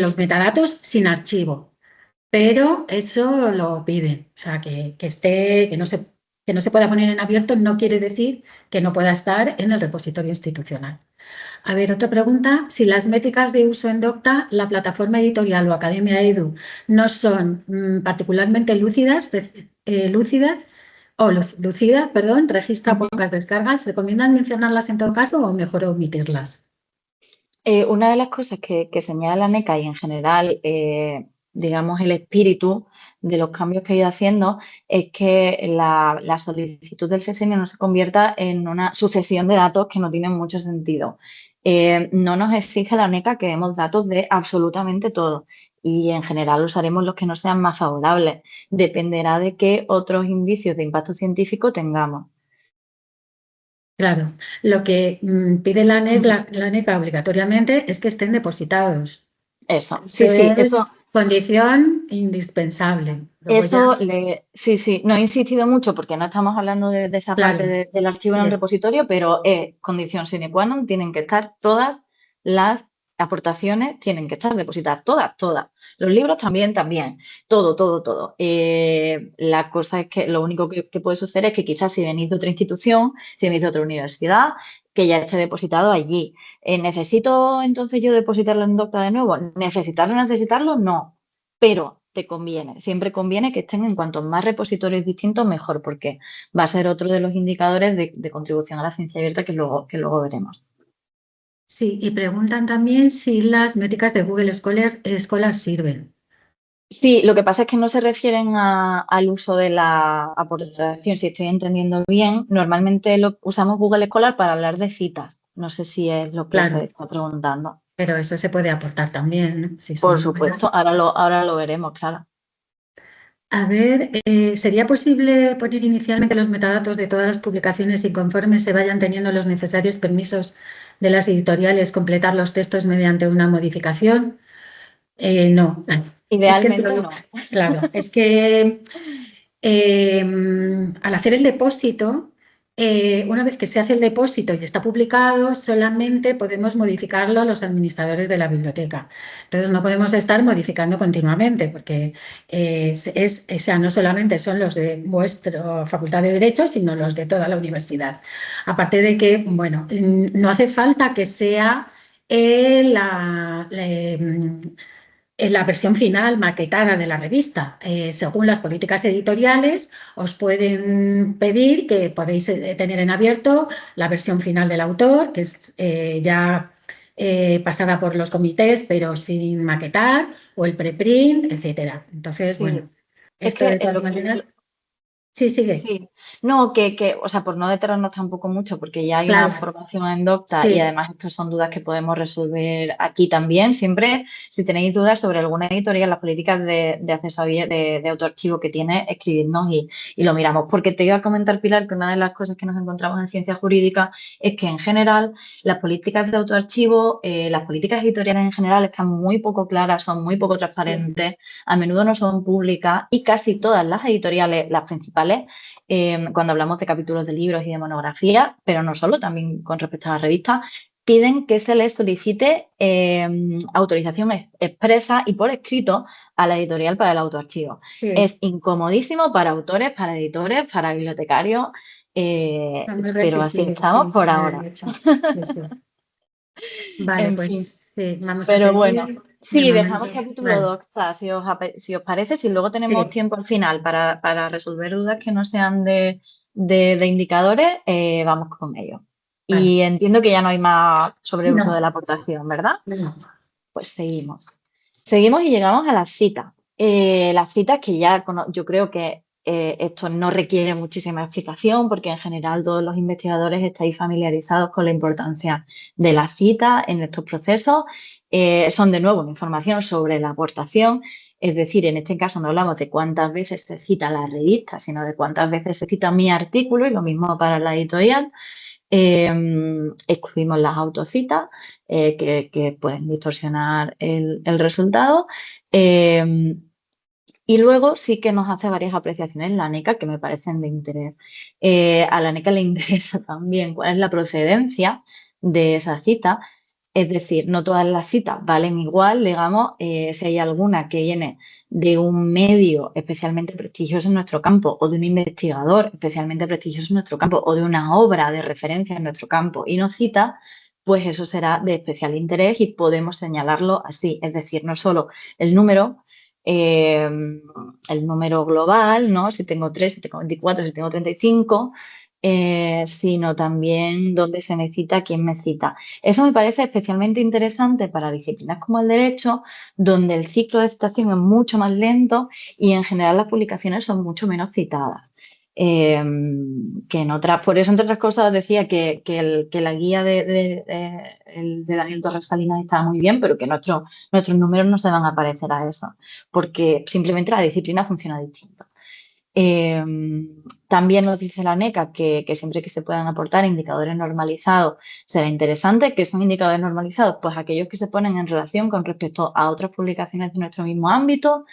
los metadatos sin archivo, pero eso lo piden, o sea, que esté, que no se pueda poner en abierto no quiere decir que no pueda estar en el repositorio institucional. A ver, otra pregunta. Si las métricas de uso en Docta, la plataforma editorial o Academia Edu no son particularmente lúcidas o lucidas, perdón, registra Ujú. pocas descargas, ¿recomiendan mencionarlas en todo caso o mejor omitirlas? Una de las cosas que señala la NECA y en general, digamos, el espíritu de los cambios que ha ido haciendo es que la solicitud del sexenio no se convierta en una sucesión de datos que no tienen mucho sentido. No nos exige la NECA que demos datos de absolutamente todo y en general usaremos los que nos sean más favorables. Dependerá de qué otros indicios de impacto científico tengamos. Claro, lo que pide la NECA obligatoriamente es que estén depositados. Eso, Eso sí, sí, es condición indispensable. Luego ya, sí, sí, no he insistido mucho porque no estamos hablando de esa parte claro, del archivo en el sí, repositorio, pero es condición sine qua non, tienen que estar todas las aportaciones, tienen que estar depositadas, todas, todas. Los libros también, también, todo, todo, todo. La cosa es que lo único que puede suceder es que quizás si venís de otra institución, si venís de otra universidad, que ya esté depositado allí. ¿Necesito entonces yo depositarlo en Docta de nuevo? ¿Necesitarlo, necesitarlo? No, pero te conviene, siempre conviene que estén en cuantos más repositorios distintos, mejor, porque va a ser otro de los indicadores de contribución a la ciencia abierta que luego veremos. sí. Y preguntan también si las métricas de Google Scholar sirven. Sí, lo que pasa es que no se refieren al uso de la aportación, si estoy entendiendo bien. Normalmente usamos Google Scholar para hablar de citas. No sé si es lo que se Claro, está preguntando. pero eso se puede aportar también, ¿no? Si Por son supuesto, números. ahora lo veremos, claro. A ver, ¿sería posible poner inicialmente los metadatos de todas las publicaciones y conforme se vayan teniendo los necesarios permisos de las editoriales, completar los textos mediante una modificación? No, es que Idealmente no. claro, es que eh, al hacer el depósito, una vez que se hace el depósito y está publicado, solamente podemos modificarlo los administradores de la biblioteca. Entonces no podemos estar modificando continuamente porque o sea, no solamente son los de vuestra facultad de Derecho, sino los de toda la universidad. Aparte de que, bueno, no hace falta que sea en la versión final maquetada de la revista. Según las políticas editoriales, os pueden pedir que podéis tener en abierto la versión final del autor, que es ya pasada por los comités, pero sin maquetar, o el preprint, etcétera. Entonces, Sí, bueno, es esto que de todas maneras, sí, sigue. sí, no, o sea, por no detenernos tampoco mucho, porque ya hay una Claro, formación en Docta y sí, además estas son dudas que podemos resolver aquí también. Siempre, si tenéis dudas sobre alguna editorial, las políticas de acceso de autoarchivo que tiene, escribidnos y lo miramos. Porque te iba a comentar, Pilar, que una de las cosas que nos encontramos en ciencia jurídica es que en general las políticas de autoarchivo, las políticas editoriales en general están muy poco claras, son muy poco sí. transparentes, a menudo no son públicas y casi todas las editoriales, las principales, cuando hablamos de capítulos de libros y de monografías, pero no solo, también con respecto a la revista, piden que se les solicite autorización expresa y por escrito a la editorial para el autoarchivo. Sí, Es incomodísimo para autores, para editores, para bibliotecarios, son muy pero así restrictivos, estamos sí, por de ahora. derecho. Sí, sí. Vale, En pues fin. sí, vamos a Pero bueno, seguir. De sí, dejamos momento, capítulo vale, docta, si os parece, si luego tenemos sí, tiempo al final para resolver dudas que no sean de indicadores, vamos con ello. vale. Y entiendo que ya no hay más sobre el uso de No, la aportación, ¿verdad? no. Pues seguimos. Seguimos y llegamos a las citas. Las citas que ya yo creo que esto no requiere muchísima explicación porque en general todos los investigadores estáis familiarizados con la importancia de la cita en estos procesos. Son de nuevo información sobre la aportación, es decir, en este caso no hablamos de cuántas veces se cita la revista, sino de cuántas veces se cita mi artículo y lo mismo para la editorial. Excluimos las autocitas que pueden distorsionar el resultado. Eh, y luego sí que nos hace varias apreciaciones la NECA que me parecen de interés. A la NECA le interesa también cuál es la procedencia de esa cita. Es decir, no todas las citas valen igual, digamos, si hay alguna que viene de un medio especialmente prestigioso en nuestro campo o de un investigador especialmente prestigioso en nuestro campo o de una obra de referencia en nuestro campo y nos cita, pues eso será de especial interés y podemos señalarlo así. Es decir, no solo el número, el número global, ¿no? Si tengo 3, si tengo 24, si tengo 35, sino también dónde se me cita, quién me cita. Eso me parece especialmente interesante para disciplinas como el derecho, donde el ciclo de citación es mucho más lento y en general las publicaciones son mucho menos citadas. Que en otras, por eso, entre otras cosas, decía que la guía de Daniel Torres Salinas estaba muy bien, pero que nuestros números no se van a parecer a eso, porque simplemente la disciplina funciona distinto. Eh, También nos dice la NECA que siempre que se puedan aportar indicadores normalizados será interesante. ¿Qué son indicadores normalizados? Pues aquellos que se ponen en relación con respecto a otras publicaciones de nuestro mismo ámbito,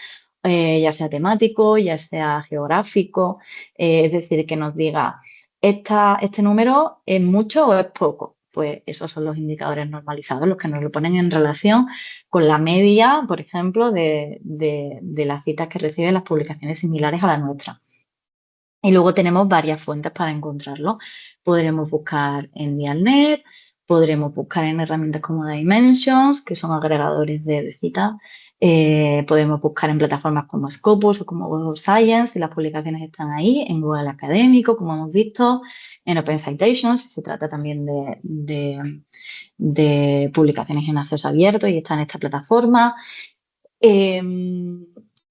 ya sea temático, ya sea geográfico, es decir, que nos diga, este número es mucho o es poco. Pues esos son los indicadores normalizados, los que nos lo ponen en relación con la media, por ejemplo, de las citas que reciben las publicaciones similares a la nuestra. Y luego tenemos varias fuentes para encontrarlo. Podremos buscar en Dialnet, podremos buscar en herramientas como Dimensions, que son agregadores de citas. Podemos buscar en plataformas como Scopus o como Web of Science, si las publicaciones están ahí, en Google Académico, como hemos visto, en Open Citations, si se trata también de publicaciones en acceso abierto y está en esta plataforma.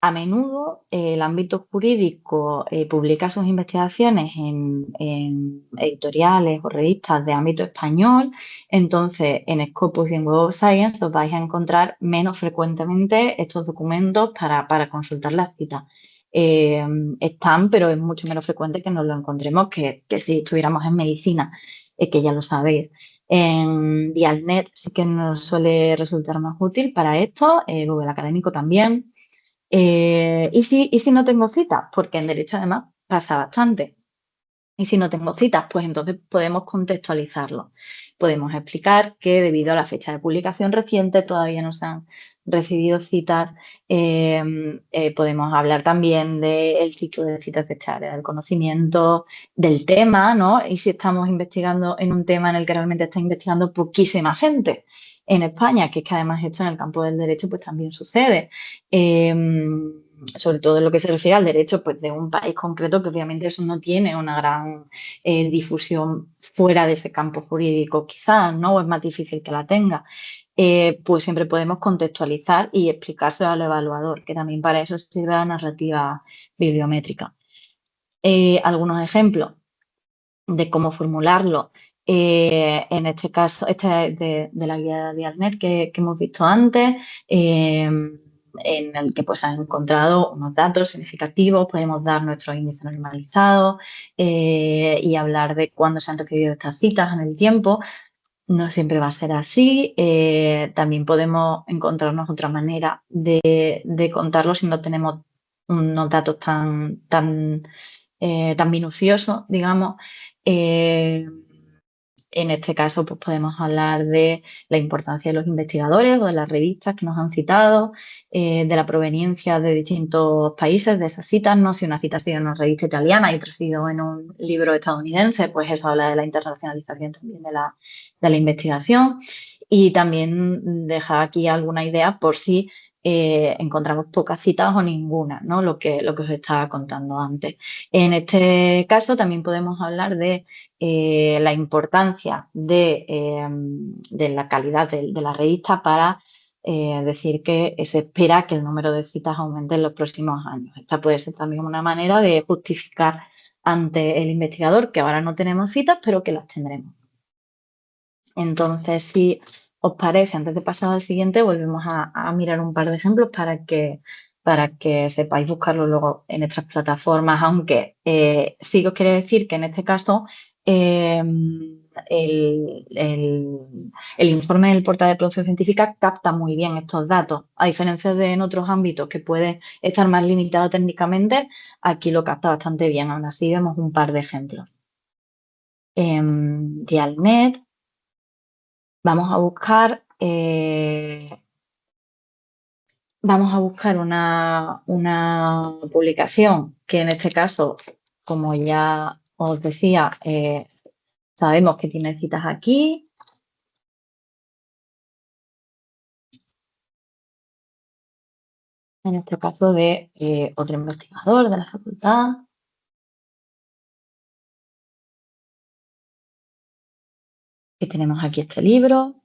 A menudo el ámbito jurídico publica sus investigaciones en editoriales o revistas de ámbito español, entonces en Scopus y en Web of Science os vais a encontrar menos frecuentemente estos documentos para consultar las citas. Están, pero es mucho menos frecuente que nos lo encontremos que si estuviéramos en medicina, que ya lo sabéis. En Dialnet sí que nos suele resultar más útil para esto, Google Académico también. ¿Y si no tengo citas? Porque en derecho además pasa bastante. Y si no tengo citas, pues entonces podemos contextualizarlo. Podemos explicar que debido a la fecha de publicación reciente todavía no se han recibido citas. Podemos hablar también del ciclo de citas de esta área del conocimiento, del tema, ¿no? Y si estamos investigando en un tema en el que realmente está investigando poquísima gente en España, que es que además esto en el campo del derecho pues también sucede. Sobre todo en lo que se refiere al derecho pues, de un país concreto, que obviamente eso no tiene una gran difusión fuera de ese campo jurídico, quizás, ¿no? O es más difícil que la tenga. Pues siempre podemos contextualizar y explicárselo al evaluador, que también para eso sirve la narrativa bibliométrica. Algunos ejemplos de cómo formularlo. En este caso, este es de la guía de Arnet que hemos visto antes, en el que pues, han encontrado unos datos significativos, podemos dar nuestros índices normalizados y hablar de cuándo se han recibido estas citas en el tiempo. No siempre va a ser así. También podemos encontrarnos otra manera de contarlo si no tenemos unos datos tan minuciosos, digamos. Eh, en este caso, pues podemos hablar de la importancia de los investigadores o de las revistas que nos han citado, de la proveniencia de distintos países de esas citas, ¿no? Si una cita ha sido en una revista italiana y otra ha sido en un libro estadounidense, pues eso habla de la internacionalización también de la investigación. Y también deja aquí alguna idea por si encontramos pocas citas o ninguna, ¿no? Lo que os estaba contando antes. En este caso también podemos hablar de la importancia de la calidad de la revista para decir que se espera que el número de citas aumente en los próximos años. Esta puede ser también una manera de justificar ante el investigador que ahora no tenemos citas, pero que las tendremos. Entonces, si os parece, antes de pasar al siguiente, volvemos a mirar un par de ejemplos para que sepáis buscarlo luego en estas plataformas, aunque sí que os quiere decir que en este caso eh, el informe del portal de producción científica capta muy bien estos datos, a diferencia de en otros ámbitos que puede estar más limitado técnicamente, aquí lo capta bastante bien. Aún así, vemos un par de ejemplos. Dialnet. Vamos a buscar, una publicación que en este caso, como ya os decía, sabemos que tiene citas aquí. En este caso de otro investigador de la facultad. que tenemos aquí este libro.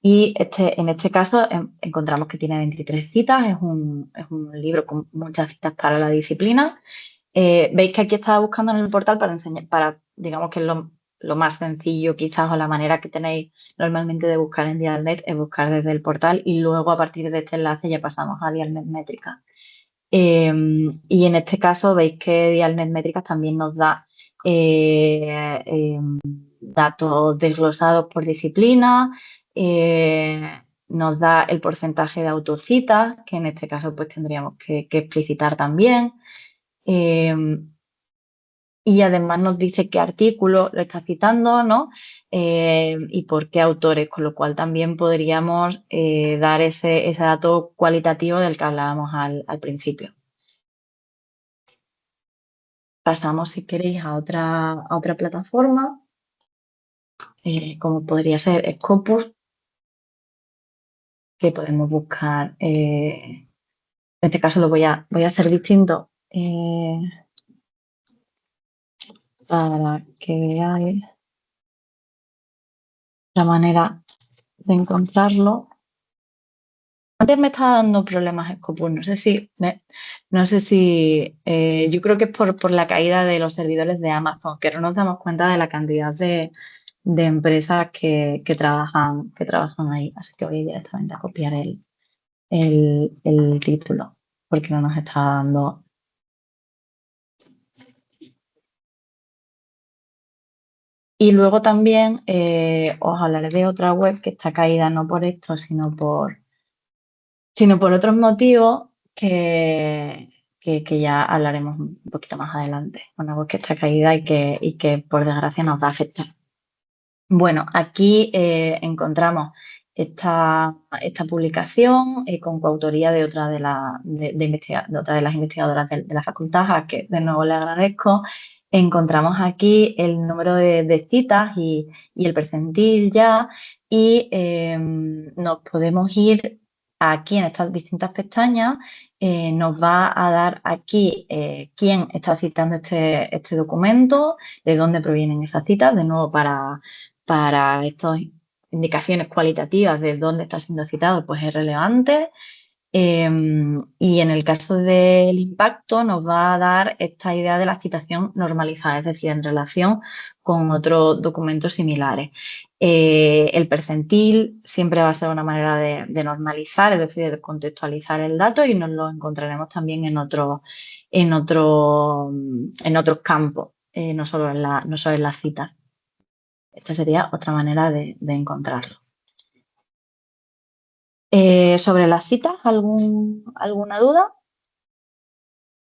Y en este caso encontramos que tiene 23 citas, es un libro con muchas citas para la disciplina. Veis que aquí estaba buscando en el portal para enseñar, digamos que es lo más sencillo quizás, o la manera que tenéis normalmente de buscar en Dialnet es buscar desde el portal y luego a partir de este enlace ya pasamos a Dialnet Métricas. Y en este caso veis que Dialnet Métricas también nos da datos desglosados por disciplina, nos da el porcentaje de autocitas, que en este caso pues tendríamos que explicitar también. Y además nos dice qué artículo lo está citando, ¿no? Y por qué autores, con lo cual también podríamos dar ese dato cualitativo del que hablábamos al principio. Pasamos, si queréis, a otra plataforma, como podría ser Scopus, que podemos buscar. En este caso lo voy a hacer distinto para que veáis la manera de encontrarlo. Antes me estaba dando problemas Scopus, no sé si yo creo que es por la caída de los servidores de Amazon, que no nos damos cuenta de la cantidad de empresas que trabajan ahí. Así que voy directamente a copiar el título, porque no nos está dando. Y luego también os hablaré de otra web que está caída no por esto, sino por otros motivos que ya hablaremos un poquito más adelante. Una web que está caída y que por desgracia nos va a afectar. Bueno, aquí encontramos esta publicación con coautoría de otra de las investigadoras de la facultad, a que de nuevo le agradezco. Encontramos aquí el número de citas y el percentil ya, y nos podemos ir aquí en estas distintas pestañas. Nos va a dar aquí quién está citando este documento, de dónde provienen esas citas, de nuevo para estas indicaciones cualitativas de dónde está siendo citado, pues es relevante. Y en el caso del impacto nos va a dar esta idea de la citación normalizada, es decir, en relación con otros documentos similares. El percentil siempre va a ser una manera de normalizar, es decir, de contextualizar el dato, y nos lo encontraremos también en otros campos, no solo en las citas. Esta sería otra manera de encontrarlo. ¿Sobre las citas, alguna duda?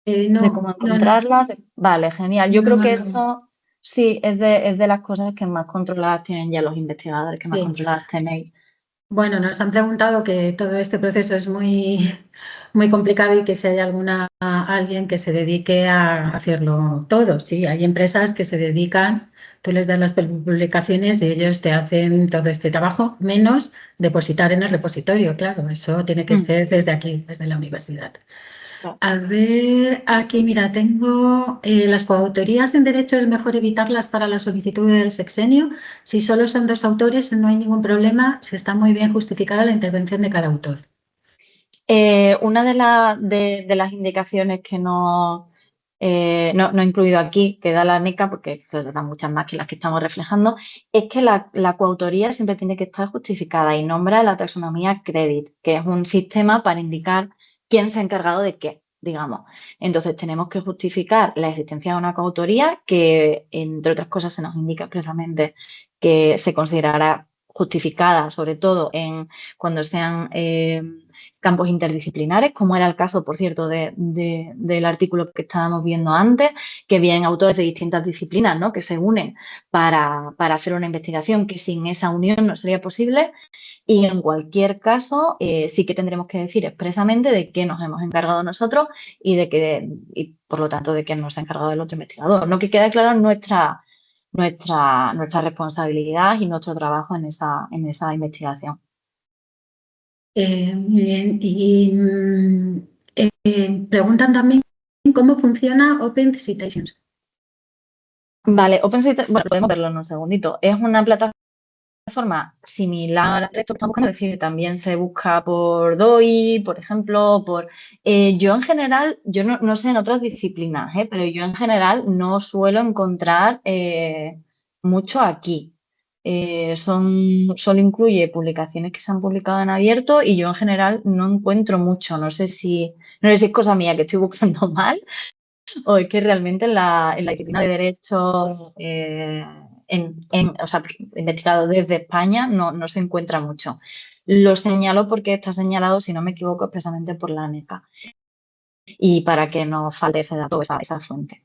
No, ¿De cómo encontrarlas? no. Vale, genial. Yo creo que esto sí es de las cosas que más controladas tienen ya los investigadores, que más controladas tenéis. Bueno, nos han preguntado que todo este proceso es muy, muy complicado y que si hay alguien que se dedique a hacerlo todo. Sí, hay empresas que se dedican, tú les das las publicaciones y ellos te hacen todo este trabajo, menos depositar en el repositorio. Claro, eso tiene que ser desde aquí, desde la universidad. Claro. A ver, aquí mira, tengo las coautorías en derecho, es mejor evitarlas para la solicitud del sexenio. Si solo son dos autores, no hay ningún problema, si está muy bien justificada la intervención de cada autor. Una de las indicaciones que no he incluido aquí, que da la NECA, porque da muchas más que las que estamos reflejando, es que la coautoría siempre tiene que estar justificada y nombra la taxonomía CREDIT, que es un sistema para indicar quién se ha encargado de qué, digamos. Entonces tenemos que justificar la existencia de una coautoría que, entre otras cosas, se nos indica expresamente que se considerará justificada, sobre todo cuando sean campos interdisciplinares, como era el caso, por cierto, del artículo que estábamos viendo antes, que vienen autores de distintas disciplinas, ¿no?, que se unen para hacer una investigación que sin esa unión no sería posible. Y en cualquier caso, sí que tendremos que decir expresamente de qué nos hemos encargado nosotros y por lo tanto, de qué nos ha encargado el otro investigador, ¿no? Que quede claro nuestra responsabilidad y nuestro trabajo en esa investigación. Muy bien. Y preguntan también cómo funciona Open Citations. Vale, OpenCitations, bueno, podemos verlo en un segundito. Es una plataforma forma similar al resto que estamos buscando, es decir, también se busca por DOI, por ejemplo, yo en general, yo no sé en otras disciplinas, pero yo en general no suelo encontrar mucho aquí. Solo incluye publicaciones que se han publicado en abierto y yo en general no encuentro mucho. No sé si es cosa mía que estoy buscando mal o es que realmente en la disciplina de Derecho, o sea, investigado desde España, no se encuentra mucho. Lo señalo porque está señalado, si no me equivoco, expresamente por la ANECA y para que no falte ese dato, esa fuente.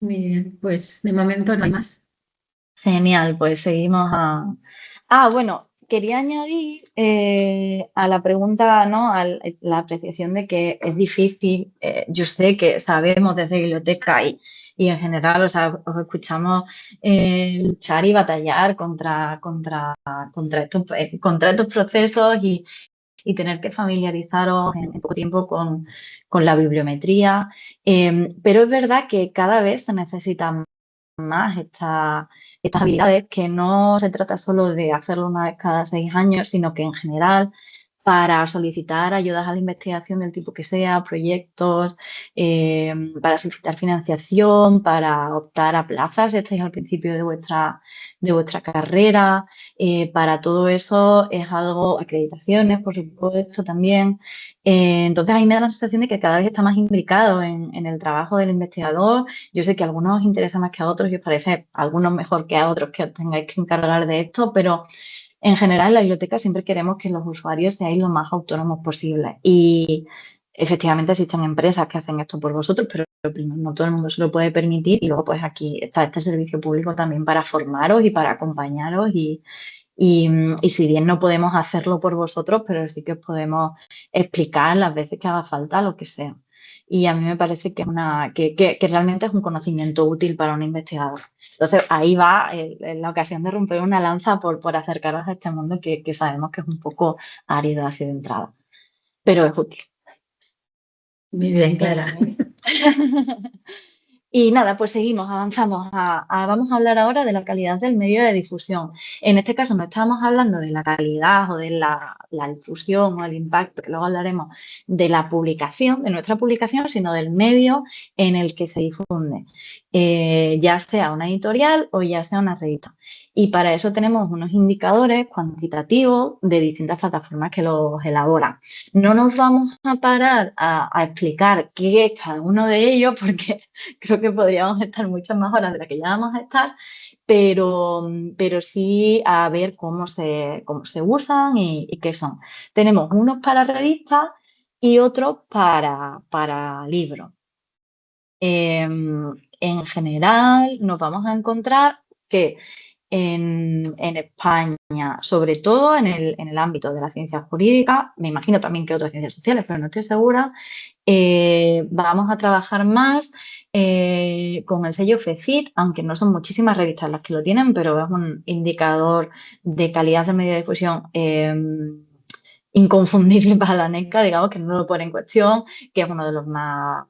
Muy bien, pues de momento no hay más. Genial, pues seguimos a... bueno, quería añadir a la pregunta, ¿no? A la apreciación de que es difícil. Yo sé que sabemos desde biblioteca y en general, o sea, os escuchamos luchar y batallar contra estos procesos y tener que familiarizaros en poco tiempo con la bibliometría. Pero es verdad que cada vez se necesita más estas habilidades, que no se trata solo de hacerlo una vez cada 6 años, sino que en general para solicitar ayudas a la investigación del tipo que sea, proyectos, para solicitar financiación, para optar a plazas, si estáis al principio de vuestra carrera, para todo eso es algo, acreditaciones, por supuesto, también. Entonces, ahí me da la sensación de que cada vez está más implicado en el trabajo del investigador. Yo sé que a algunos os interesa más que a otros y os parece a algunos mejor que a otros que os tengáis que encargar de esto, pero en general en la biblioteca siempre queremos que los usuarios seáis lo más autónomos posible. Y efectivamente existen empresas que hacen esto por vosotros, pero primero no todo el mundo se lo puede permitir y luego pues aquí está este servicio público también para formaros y para acompañaros y si bien no podemos hacerlo por vosotros, pero sí que os podemos explicar las veces que haga falta lo que sea. Y a mí me parece que realmente es un conocimiento útil para un investigador. Entonces, ahí va la ocasión de romper una lanza por acercaros a este mundo que sabemos que es un poco árido así de entrada, pero es útil. Muy bien, Clara. Y nada, pues seguimos, avanzamos. Vamos a hablar ahora de la calidad del medio de difusión. En este caso no estamos hablando de la calidad o de la difusión o el impacto, que luego hablaremos de la publicación, de nuestra publicación, sino del medio en el que se difunde, ya sea una editorial o ya sea una revista. Y para eso tenemos unos indicadores cuantitativos de distintas plataformas que los elaboran. No nos vamos a parar a explicar qué es cada uno de ellos porque creo que podríamos estar muchas más horas de las que ya vamos a estar, pero sí a ver cómo se usan y qué son. Tenemos unos para revistas y otros para libros. En general nos vamos a encontrar que en España, sobre todo en el ámbito de la ciencia jurídica, me imagino también que otras ciencias sociales, pero no estoy segura, vamos a trabajar más con el sello FECIT, aunque no son muchísimas revistas las que lo tienen, pero es un indicador de calidad de medio de difusión inconfundible para la NECA, digamos, que no lo pone en cuestión, que es uno de los más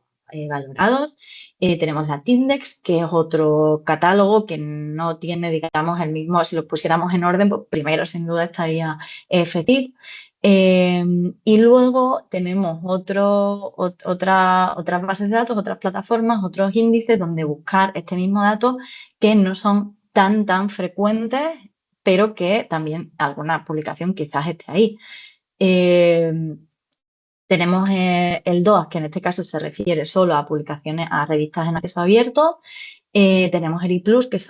valorados. Tenemos la Tindex, que es otro catálogo que no tiene, digamos, el mismo, si lo pusiéramos en orden, pues primero sin duda estaría FECIT. Y luego tenemos otras bases de datos, otras plataformas, otros índices donde buscar este mismo dato que no son tan frecuentes, pero que también alguna publicación quizás esté ahí. Tenemos el DOAS, que en este caso se refiere solo a publicaciones, a revistas en acceso abierto. Tenemos el IPLUS, que es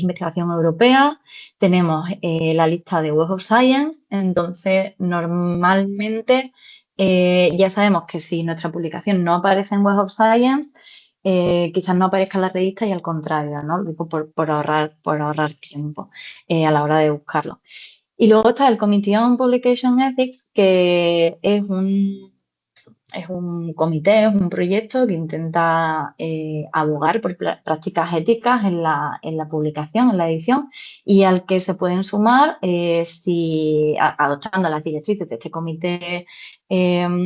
investigación europea. Tenemos la lista de Web of Science. Entonces, normalmente ya sabemos que si nuestra publicación no aparece en Web of Science, quizás no aparezca en la revista y al contrario, ¿no? Digo, por ahorrar tiempo a la hora de buscarlo. Y luego está el Committee on Publication Ethics, que es un comité, es un proyecto que intenta abogar por prácticas éticas en la publicación, en la edición, y al que se pueden sumar, adoptando las directrices de este comité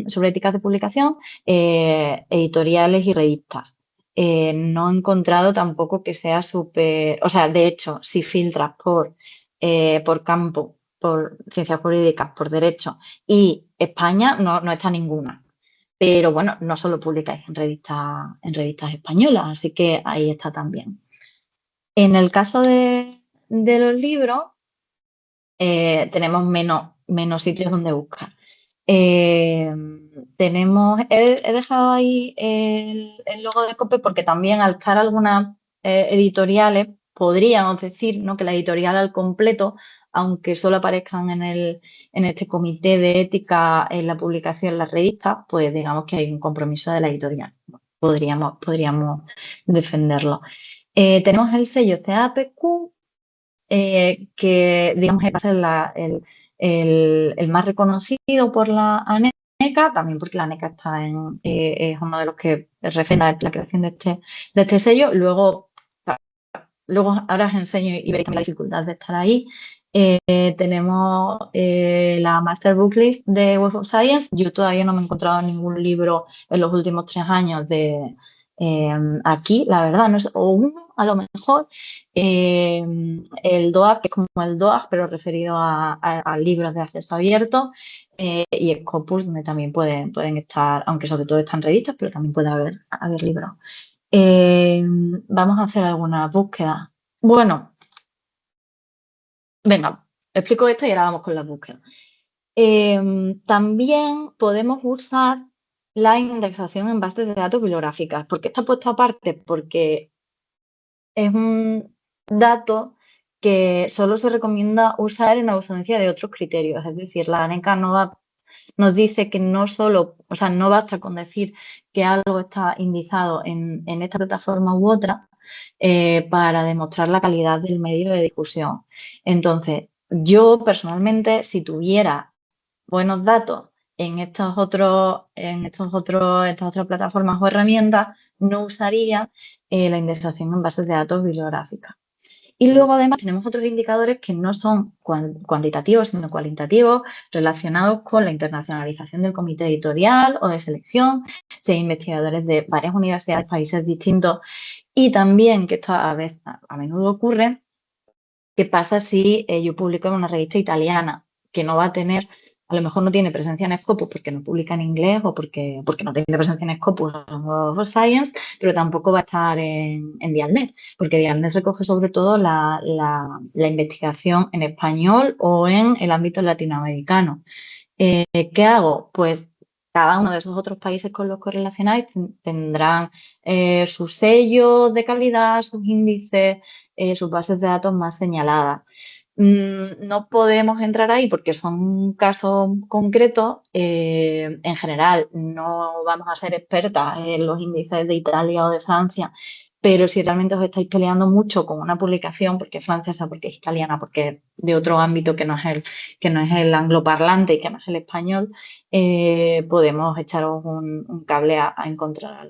sobre éticas de publicación, editoriales y revistas. No he encontrado tampoco que sea súper, o sea, de hecho, si filtras por por campo, por ciencias jurídicas, por derecho, y España no está ninguna. Pero bueno, no solo publicáis en revistas españolas, así que ahí está también. En el caso de los libros, tenemos menos sitios donde buscar. He dejado ahí el logo de COPE porque también al estar algunas editoriales, podríamos decir, ¿no?, que la editorial al completo, aunque solo aparezcan en este comité de ética en la publicación en las revistas, pues digamos que hay un compromiso de la editorial. Podríamos defenderlo. Tenemos el sello CAPQ, que digamos que va a ser el más reconocido por la ANECA, también porque la ANECA es uno de los que refrenda la creación de este sello. Luego ahora os enseño y veréis la dificultad de estar ahí. Tenemos la Master Book List de Web of Science. Yo todavía no me he encontrado ningún libro en los últimos 3 años aquí, la verdad, no es, o uno a lo mejor. El DOAG, que es como el DOAG, pero referido a libros de acceso abierto, y Scopus, donde también pueden estar, aunque sobre todo están revistas, pero también puede haber libros. Vamos a hacer alguna búsqueda. Bueno, venga, explico esto y ahora vamos con la búsqueda. También podemos usar la indexación en bases de datos bibliográficas. ¿Por qué está puesto aparte? Porque es un dato que solo se recomienda usar en ausencia de otros criterios. Es decir, la ANECA nos dice que no solo, o sea, no basta con decir que algo está indizado en esta plataforma u otra para demostrar la calidad del medio de difusión. Entonces, yo personalmente, si tuviera buenos datos en estas otras plataformas o herramientas, no usaría la indexación en bases de datos bibliográficas. Y luego, además, tenemos otros indicadores que no son cuantitativos, sino cualitativos, relacionados con la internacionalización del comité editorial o de selección, si hay investigadores de varias universidades, países distintos, y también, que esto a menudo ocurre, ¿qué pasa si yo publico en una revista italiana que no va a tener, a lo mejor no tiene presencia en Scopus porque no publica en inglés o porque no tiene presencia en Scopus o Science, pero tampoco va a estar en Dialnet, porque Dialnet recoge sobre todo la investigación en español o en el ámbito latinoamericano? ¿Qué hago? Pues cada uno de esos otros países con los que relacionáis tendrán su sello de calidad, sus índices, sus bases de datos más señaladas. No podemos entrar ahí porque son casos concretos. En general, no vamos a ser expertas en los índices de Italia o de Francia, pero si realmente os estáis peleando mucho con una publicación, porque es francesa, porque es italiana, porque es de otro ámbito que no es el angloparlante y que no es el español, podemos echaros un cable a encontrar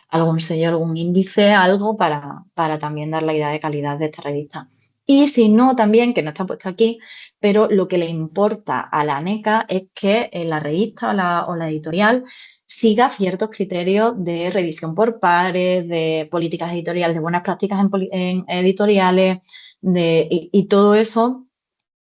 algún sello, algún índice, algo para también dar la idea de calidad de esta revista. Y si no, también, que no está puesto aquí, pero lo que le importa a la ANECA es que la revista o la editorial siga ciertos criterios de revisión por pares, de políticas editoriales, de buenas prácticas en editoriales, y todo eso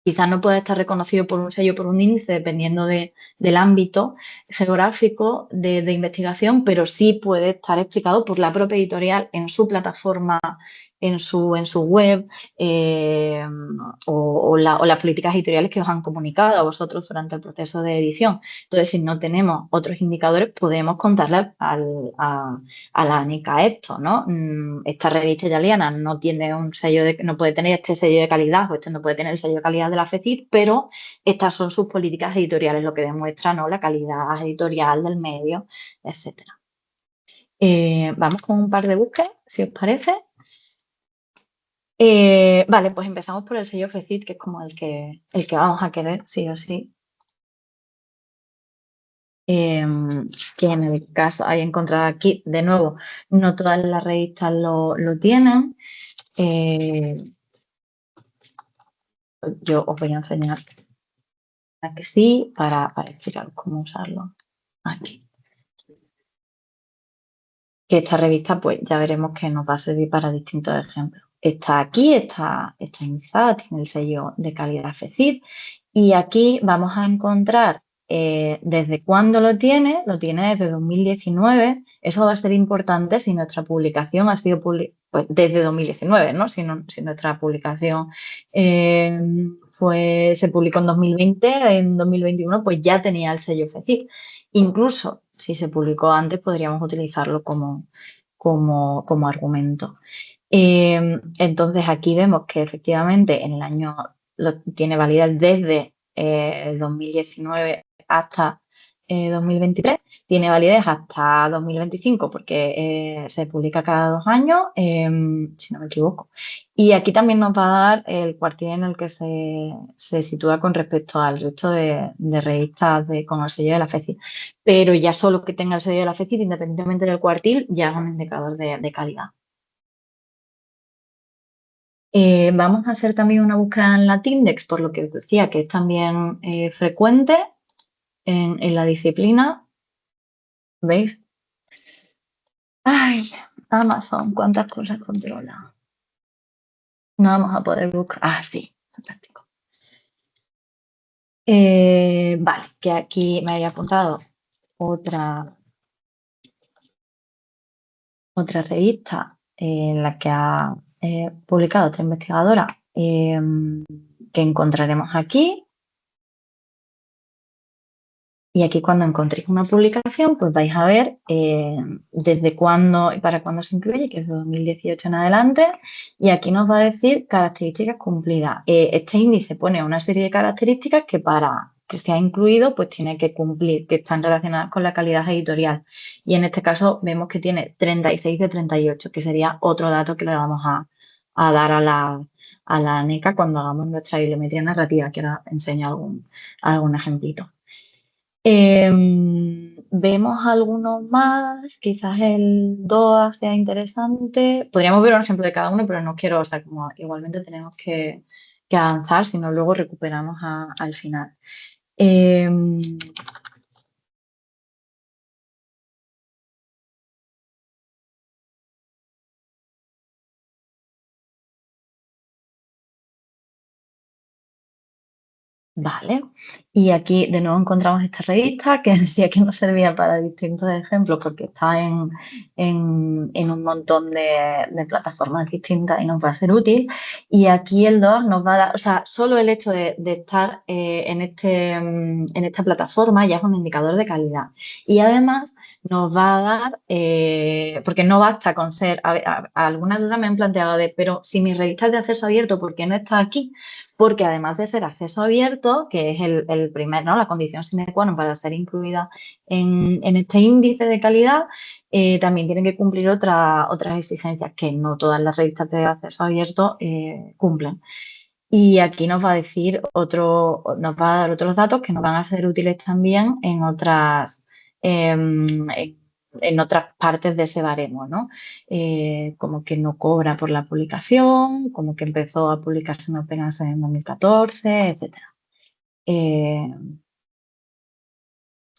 quizás no puede estar reconocido por un sello, por un índice, dependiendo del ámbito geográfico de investigación, pero sí puede estar explicado por la propia editorial en su plataforma, en su web, o las políticas editoriales que os han comunicado a vosotros durante el proceso de edición. Entonces, si no tenemos otros indicadores, podemos contarle a la ANECA esto, ¿no? Esta revista italiana no tiene no puede tener este sello de calidad, o este no puede tener el sello de calidad de la FECID, pero estas son sus políticas editoriales, lo que demuestra, ¿no?, la calidad editorial del medio, etcétera. Vamos con un par de búsquedas, si os parece. Vale, pues empezamos por el sello FECID, que es como el que vamos a querer, sí o sí. Que en el caso, hay encontrado aquí, de nuevo, no todas las revistas lo tienen. Yo os voy a enseñar a que sí, para explicaros cómo usarlo aquí. Que esta revista, pues ya veremos que nos va a servir para distintos ejemplos. está aquí, está indexada, tiene el sello de calidad FECID y aquí vamos a encontrar desde cuándo lo tiene desde 2019. Eso va a ser importante si nuestra publicación ha sido pues desde 2019, ¿no? Si nuestra publicación se publicó en 2020, en 2021 pues ya tenía el sello FECID. Incluso si se publicó antes podríamos utilizarlo como argumento. Entonces aquí vemos que efectivamente en el año tiene validez desde 2019 hasta 2023, tiene validez hasta 2025 porque se publica cada 2 años, si no me equivoco. Y aquí también nos va a dar el cuartil en el que se sitúa con respecto al resto de revistas con el sello de la FECID. Pero ya solo que tenga el sello de la FECID, independientemente del cuartil, ya es un indicador de calidad. Vamos a hacer también una búsqueda en Latindex, por lo que os decía que es también frecuente en la disciplina. ¿Veis? ¡Ay! Amazon, cuántas cosas controla. No vamos a poder buscar. Ah, sí, fantástico. Vale, que aquí me había apuntado otra revista en la que ha publicado otra investigadora que encontraremos aquí. Y aquí cuando encontréis una publicación, pues vais a ver desde cuándo y para cuándo se incluye, que es de 2018 en adelante, y aquí nos va a decir características cumplidas. Este índice pone una serie de características que para que sea incluido, pues tiene que cumplir, que están relacionadas con la calidad editorial. Y en este caso vemos que tiene 36 de 38, que sería otro dato que le vamos a dar a la ANECA cuando hagamos nuestra bibliometría narrativa, que ahora enseño algún ejemplito. Vemos algunos más, quizás el DOA sea interesante. Podríamos ver un ejemplo de cada uno, pero no quiero, o sea, como igualmente tenemos que avanzar, si no luego recuperamos al final. Vale, y aquí de nuevo encontramos esta revista que decía que nos servía para distintos ejemplos porque está en un montón de plataformas distintas y nos va a ser útil. Y aquí el 2 nos va a dar, o sea, solo el hecho de estar en esta plataforma ya es un indicador de calidad. Y además nos va a dar, porque no basta con ser, algunas dudas me han planteado pero si mi revista es de acceso abierto, ¿por qué no está aquí? Porque además de ser acceso abierto, que es el primer, ¿no? La condición sine qua non para ser incluida en este índice de calidad, también tienen que cumplir otras exigencias que no todas las revistas de acceso abierto cumplen. Y aquí nos va a decir nos va a dar otros datos que nos van a ser útiles también en otras partes de ese baremo, ¿no? Como que no cobra por la publicación, como que empezó a publicarse apenas en 2014, etc.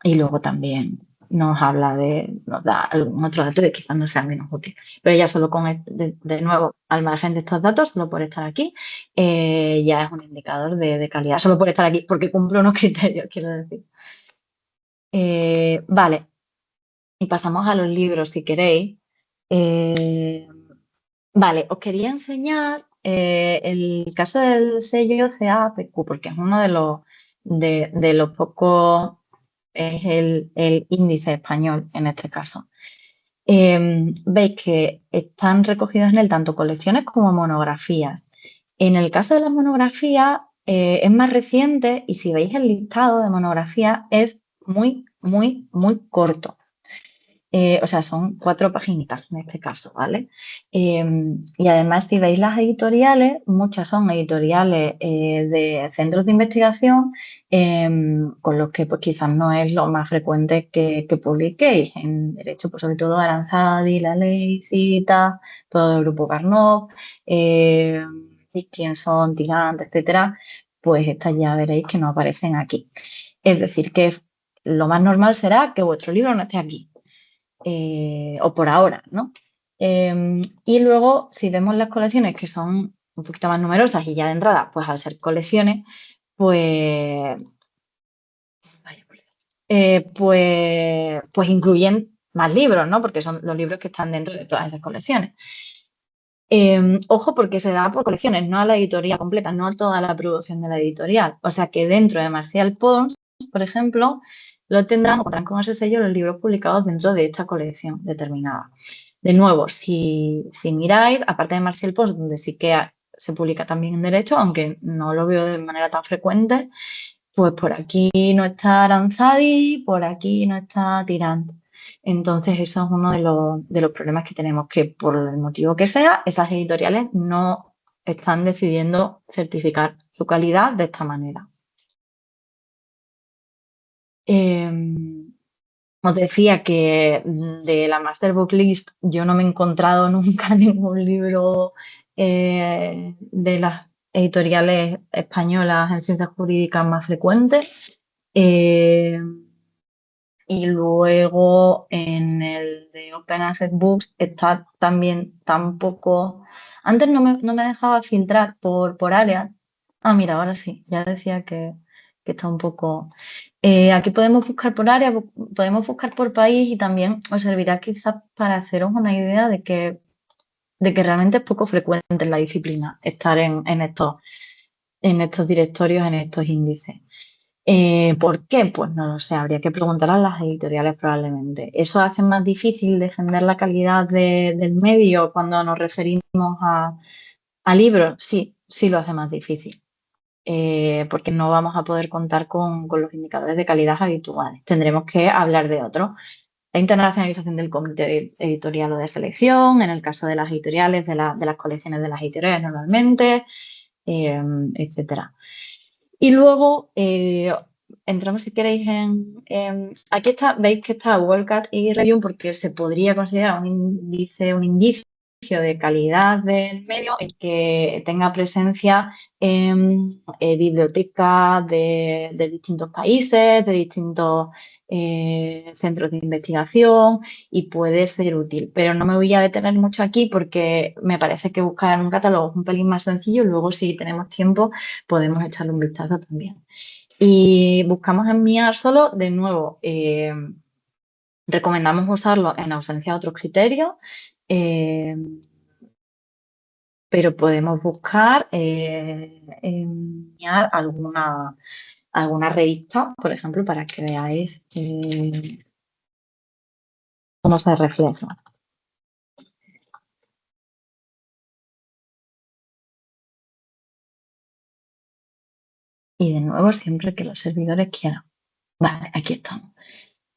Y luego también nos da algún otro dato que quizás no sea menos útil. Pero ya solo con, de nuevo, al margen de estos datos, solo por estar aquí, ya es un indicador de calidad. Solo por estar aquí, porque cumple unos criterios, quiero decir. Vale, y pasamos a los libros, si queréis. Vale, os quería enseñar el caso del sello CAPQ, porque es uno de los pocos, es el índice español en este caso. Veis que están recogidos en él tanto colecciones como monografías. En el caso de las monografías es más reciente y si veis el listado de monografías es muy, muy, muy corto. O sea, son 4 paginitas en este caso, ¿vale? Y además, si veis las editoriales, muchas son editoriales de centros de investigación con los que pues, quizás no es lo más frecuente que publiquéis. En derecho, pues sobre todo Aranzadi, La Ley, Cita, todo el grupo Carnot, Dickinson, Tirant, etcétera, pues estas ya veréis que no aparecen aquí. Es decir, que lo más normal será que vuestro libro no esté aquí. O por ahora, ¿no? Y luego, si vemos las colecciones que son un poquito más numerosas y ya de entrada, pues al ser colecciones, pues, pues incluyen más libros, ¿no? Porque son los libros que están dentro de todas esas colecciones. Ojo, porque se da por colecciones, no a la editorial completa, no a toda la producción de la editorial. O sea que dentro de Marcial Pons, por ejemplo, lo tendrán, contarán con ese sello los libros publicados dentro de esta colección determinada. De nuevo, si miráis, aparte de Marcial Pons, donde sí que se publica también en derecho, aunque no lo veo de manera tan frecuente, pues por aquí no está Aranzadi, por aquí no está Tirant. Entonces, eso es uno de los problemas que tenemos, que por el motivo que sea, esas editoriales no están decidiendo certificar su calidad de esta manera. Os decía que de la Master Book List yo no me he encontrado nunca ningún libro de las editoriales españolas en ciencias jurídicas más frecuentes. Y luego en el de Open Access Books está también tampoco. Antes no me dejaba filtrar por áreas. Ah, mira, ahora sí, ya decía que está un poco. Aquí podemos buscar por área, podemos buscar por país y también os servirá quizás para haceros una idea de que realmente es poco frecuente en la disciplina estar en estos directorios, en estos índices. ¿Por qué? Pues no lo sé, habría que preguntar a las editoriales probablemente. ¿Eso hace más difícil defender la calidad del medio cuando nos referimos a libros? Sí, sí lo hace más difícil, porque no vamos a poder contar con los indicadores de calidad habituales. Tendremos que hablar de otros. La internacionalización del comité editorial o de selección, en el caso de las editoriales, de las colecciones de las editoriales normalmente, etcétera. Y luego entramos, si queréis, aquí está, veis que está WorldCat y Review porque se podría considerar un indicio de calidad del medio el que tenga presencia en bibliotecas de distintos países, de distintos centros de investigación y puede ser útil. Pero no me voy a detener mucho aquí porque me parece que buscar en un catálogo es un pelín más sencillo y luego si tenemos tiempo podemos echarle un vistazo también. Y buscamos enviar solo, de nuevo, recomendamos usarlo en ausencia de otros criterios, pero podemos buscar enviar alguna revista, por ejemplo, para que veáis cómo se refleja. Y de nuevo, siempre que los servidores quieran. Vale, aquí estamos.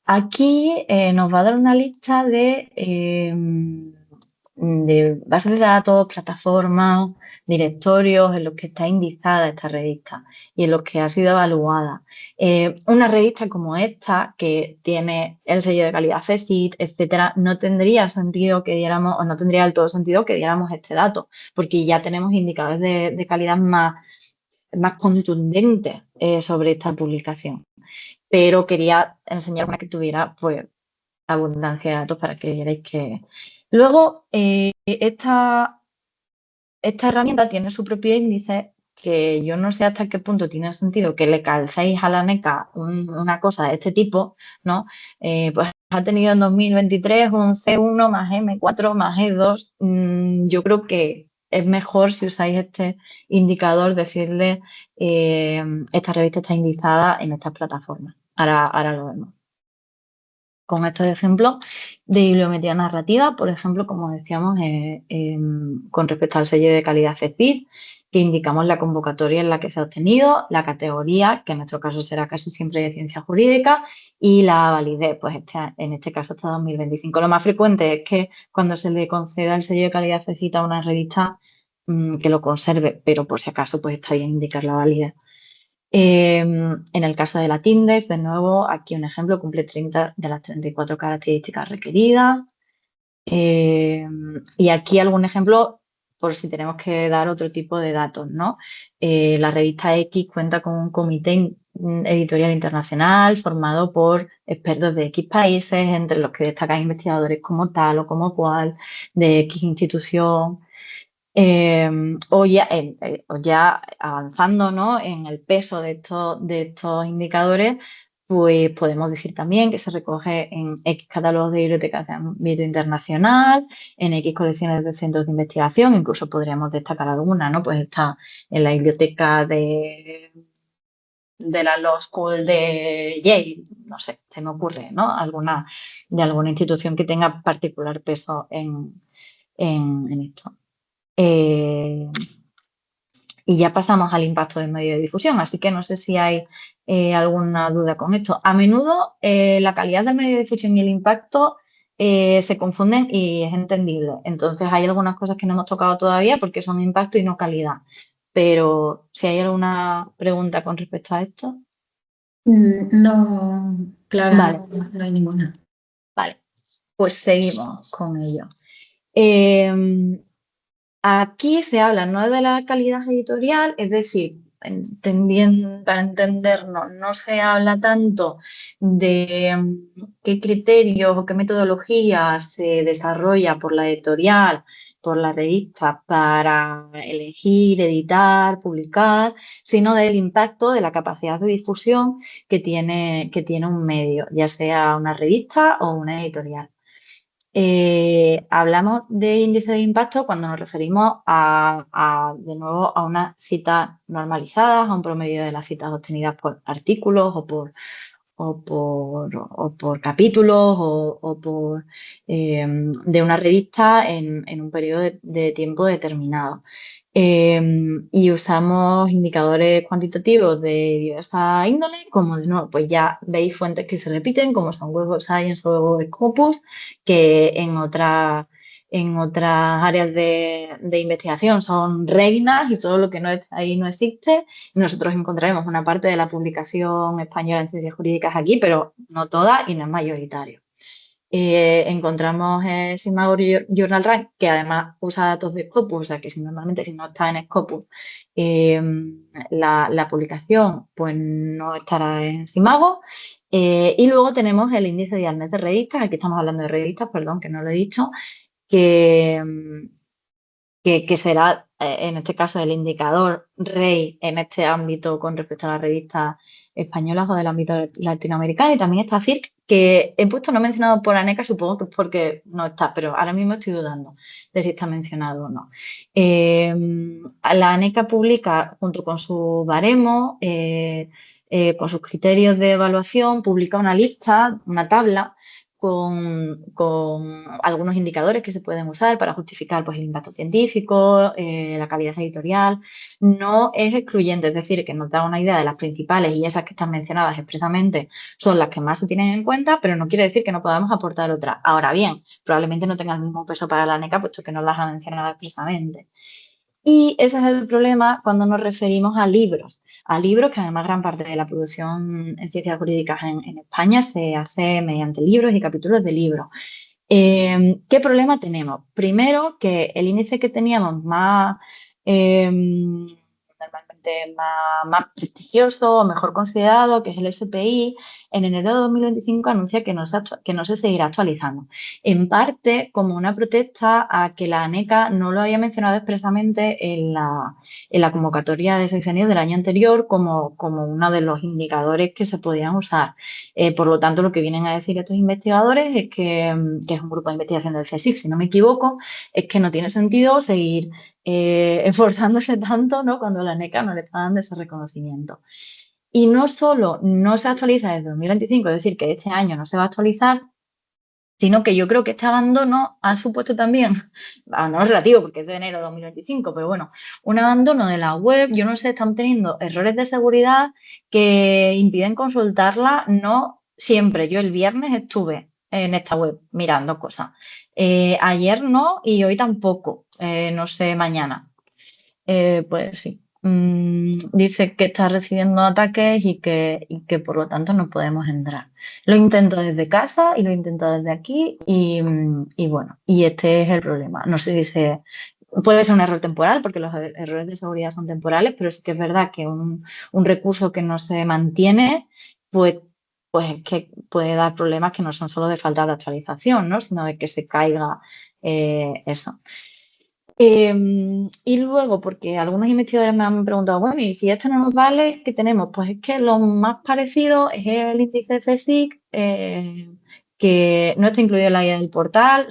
Aquí nos va a dar una lista de bases de datos, plataformas, directorios en los que está indizada esta revista y en los que ha sido evaluada. Una revista como esta, que tiene el sello de calidad FECIT, etcétera, no tendría sentido que diéramos, o no tendría del todo sentido que diéramos este dato, porque ya tenemos indicadores de calidad más contundentes sobre esta publicación. Pero quería enseñar una que tuviera pues abundancia de datos para que vierais que... Luego, esta herramienta tiene su propio índice que yo no sé hasta qué punto tiene sentido que le calcéis a la NECA una cosa de este tipo, ¿no? Pues ha tenido en 2023 un C1 más M4 más E2. Yo creo que es mejor si usáis este indicador decirle esta revista está indizada en estas plataformas. Ahora lo vemos. Con estos ejemplos de bibliometría narrativa, por ejemplo, como decíamos, con respecto al sello de calidad FECIT, que indicamos la convocatoria en la que se ha obtenido, la categoría, que en nuestro caso será casi siempre de ciencia jurídica, y la validez, pues en este caso hasta 2025. Lo más frecuente es que cuando se le conceda el sello de calidad FECIT a una revista, que lo conserve, pero por si acaso, pues está bien indicar la validez. En el caso de la Tindex, de nuevo, aquí un ejemplo, cumple 30 de las 34 características requeridas. Y aquí algún ejemplo por si tenemos que dar otro tipo de datos, ¿no? La revista X cuenta con un comité editorial internacional formado por expertos de X países, entre los que destacan investigadores como tal o como cual, de X institución. O ya avanzando, ¿no?, en el peso de estos indicadores, pues podemos decir también que se recoge en X catálogos de bibliotecas de ámbito internacional, en X colecciones de centros de investigación, incluso podríamos destacar alguna, ¿no? Pues está en la biblioteca de la Law School de Yale, no sé, se me ocurre, ¿no? De alguna institución que tenga particular peso en esto. Eh, y ya pasamos al impacto del medio de difusión, así que no sé si hay alguna duda con esto. A menudo la calidad del medio de difusión y el impacto se confunden y es entendible. Entonces hay algunas cosas que no hemos tocado todavía porque son impacto y no calidad. Pero si hay alguna pregunta con respecto a esto. No, Clara, Vale, no hay ninguna. vale. Pues seguimos con ello. Eh, Aquí se habla no de la calidad editorial, es decir, para entendernos, no se habla tanto de qué criterios o qué metodología se desarrolla por la editorial, por la revista para elegir, editar, publicar, sino del impacto, de la capacidad de difusión que tiene un medio, ya sea una revista o una editorial. Hablamos de índice de impacto cuando nos referimos de nuevo, a unas citas normalizadas, a un promedio de las citas obtenidas por artículos o por capítulos de una revista en un periodo de tiempo determinado. Y usamos indicadores cuantitativos de diversa índole, como de nuevo, pues ya veis fuentes que se repiten, como son Web of Science o Scopus, que en otras áreas de investigación son reinas y todo lo que no es ahí no existe. Nosotros encontraremos una parte de la publicación española en ciencias jurídicas aquí, pero no toda y no es mayoritario. Encontramos Sigma Journal Rank, que además usa datos de Scopus, o sea que normalmente si no está en Scopus, la publicación pues no estará en Simago. Y luego tenemos el índice de Arnés de revistas, aquí estamos hablando de revistas, perdón, que no lo he dicho, que, que será en este caso el indicador rey en este ámbito con respecto a las revistas españolas o del ámbito latinoamericano. Y también está CIRC, que he puesto no mencionado por ANECA, supongo que es porque no está, pero ahora mismo estoy dudando de si está mencionado o no. La ANECA publica, junto con su baremo, con sus criterios de evaluación, publica una lista, una tabla con algunos indicadores que se pueden usar para justificar, pues, el impacto científico, la calidad editorial. No es excluyente, es decir, que nos da una idea de las principales y esas que están mencionadas expresamente son las que más se tienen en cuenta, pero no quiere decir que no podamos aportar otras. Ahora bien, probablemente no tenga el mismo peso para la ANECA, puesto que no las ha mencionado expresamente. Y ese es el problema cuando nos referimos a libros que además gran parte de la producción en ciencias jurídicas en España se hace mediante libros y capítulos de libros. ¿Qué problema tenemos? Primero, que el índice que teníamos normalmente más prestigioso o mejor considerado, que es el SPI, en enero de 2025 anuncia que no se seguirá actualizando. En parte, como una protesta a que la ANECA no lo había mencionado expresamente en la convocatoria de sexenio del año anterior como uno de los indicadores que se podían usar. Por lo tanto, lo que vienen a decir estos investigadores es que es un grupo de investigación del CSIC, si no me equivoco, es que no tiene sentido seguir esforzándose tanto, ¿no?, cuando la ANECA no le está dando ese reconocimiento. Y no solo no se actualiza desde 2025, es decir, que este año no se va a actualizar, sino que yo creo que este abandono ha supuesto también, abandono relativo porque es de enero de 2025, pero bueno, un abandono de la web. Yo no sé, están teniendo errores de seguridad que impiden consultarla, no siempre. Yo el viernes estuve en esta web mirando cosas. Ayer no y hoy tampoco, no sé, mañana. Pues sí. Dice que está recibiendo ataques y que por lo tanto no podemos entrar. Lo intento desde casa y lo intento desde aquí y bueno, y este es el problema. No sé si Puede ser un error temporal, porque los errores de seguridad son temporales, pero sí que es verdad que un recurso que no se mantiene, pues, pues es que puede dar problemas que no son solo de falta de actualización, ¿no? Sino de que se caiga eso. Y luego, porque algunos investigadores me han preguntado, bueno, y si esto no nos vale, ¿qué tenemos? Pues es que lo más parecido es el índice CSIC, que no está incluido en la guía del portal,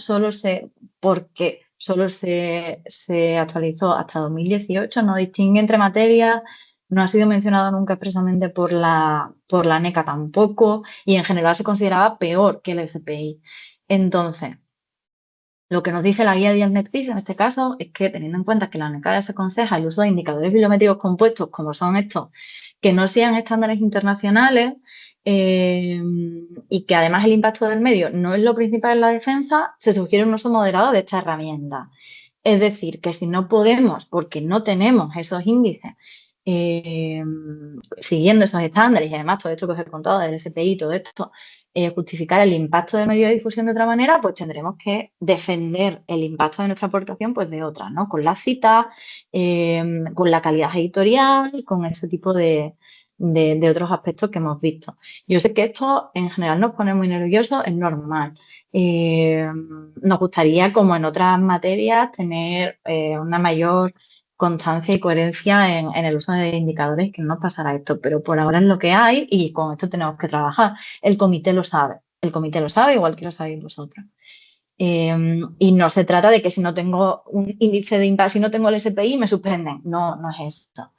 porque solo se actualizó hasta 2018, no distingue entre materias, no ha sido mencionado nunca expresamente por la NECA tampoco, y en general se consideraba peor que el SPI. Entonces, lo que nos dice la guía Diagnetis en este caso es que, teniendo en cuenta que la NECA desaconseja el uso de indicadores bibliométricos compuestos, como son estos, que no sean estándares internacionales, y que además el impacto del medio no es lo principal en la defensa, se sugiere un uso moderado de esta herramienta. Es decir, que si no podemos, porque no tenemos esos índices, siguiendo esos estándares, y además todo esto que os he contado del SPI, todo esto, justificar el impacto del medio de difusión de otra manera, pues tendremos que defender el impacto de nuestra aportación pues de otra, ¿no? Con las citas, con la calidad editorial, con ese tipo de otros aspectos que hemos visto. Yo sé que esto en general nos pone muy nerviosos, es normal. Nos gustaría, como en otras materias, tener una mayor constancia y coherencia en el uso de indicadores, que no nos pasará esto, pero por ahora es lo que hay y con esto tenemos que trabajar. El comité lo sabe, igual que lo sabéis vosotros. Y no se trata de que si no tengo un índice de impacto, si no tengo el SPI, me suspenden. No, no es eso,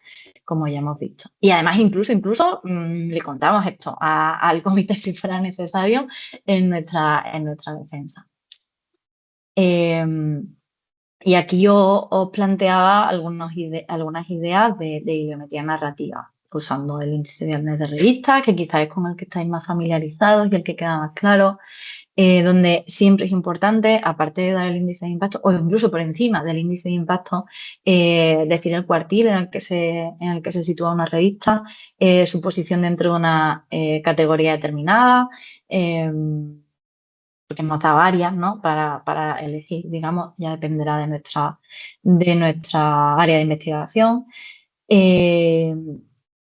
como ya hemos visto. Y además, incluso le contamos esto al comité si fuera necesario en nuestra defensa. Y aquí yo os planteaba algunas ideas de bibliometría narrativa, usando el índice de viernes de revistas, que quizás es con el que estáis más familiarizados y el que queda más claro, donde siempre es importante, aparte de dar el índice de impacto, o incluso por encima del índice de impacto, decir el cuartil en el que se sitúa una revista, su posición dentro de una categoría determinada, porque nos da varias, ¿no? Para elegir, digamos, ya dependerá de nuestra área de investigación.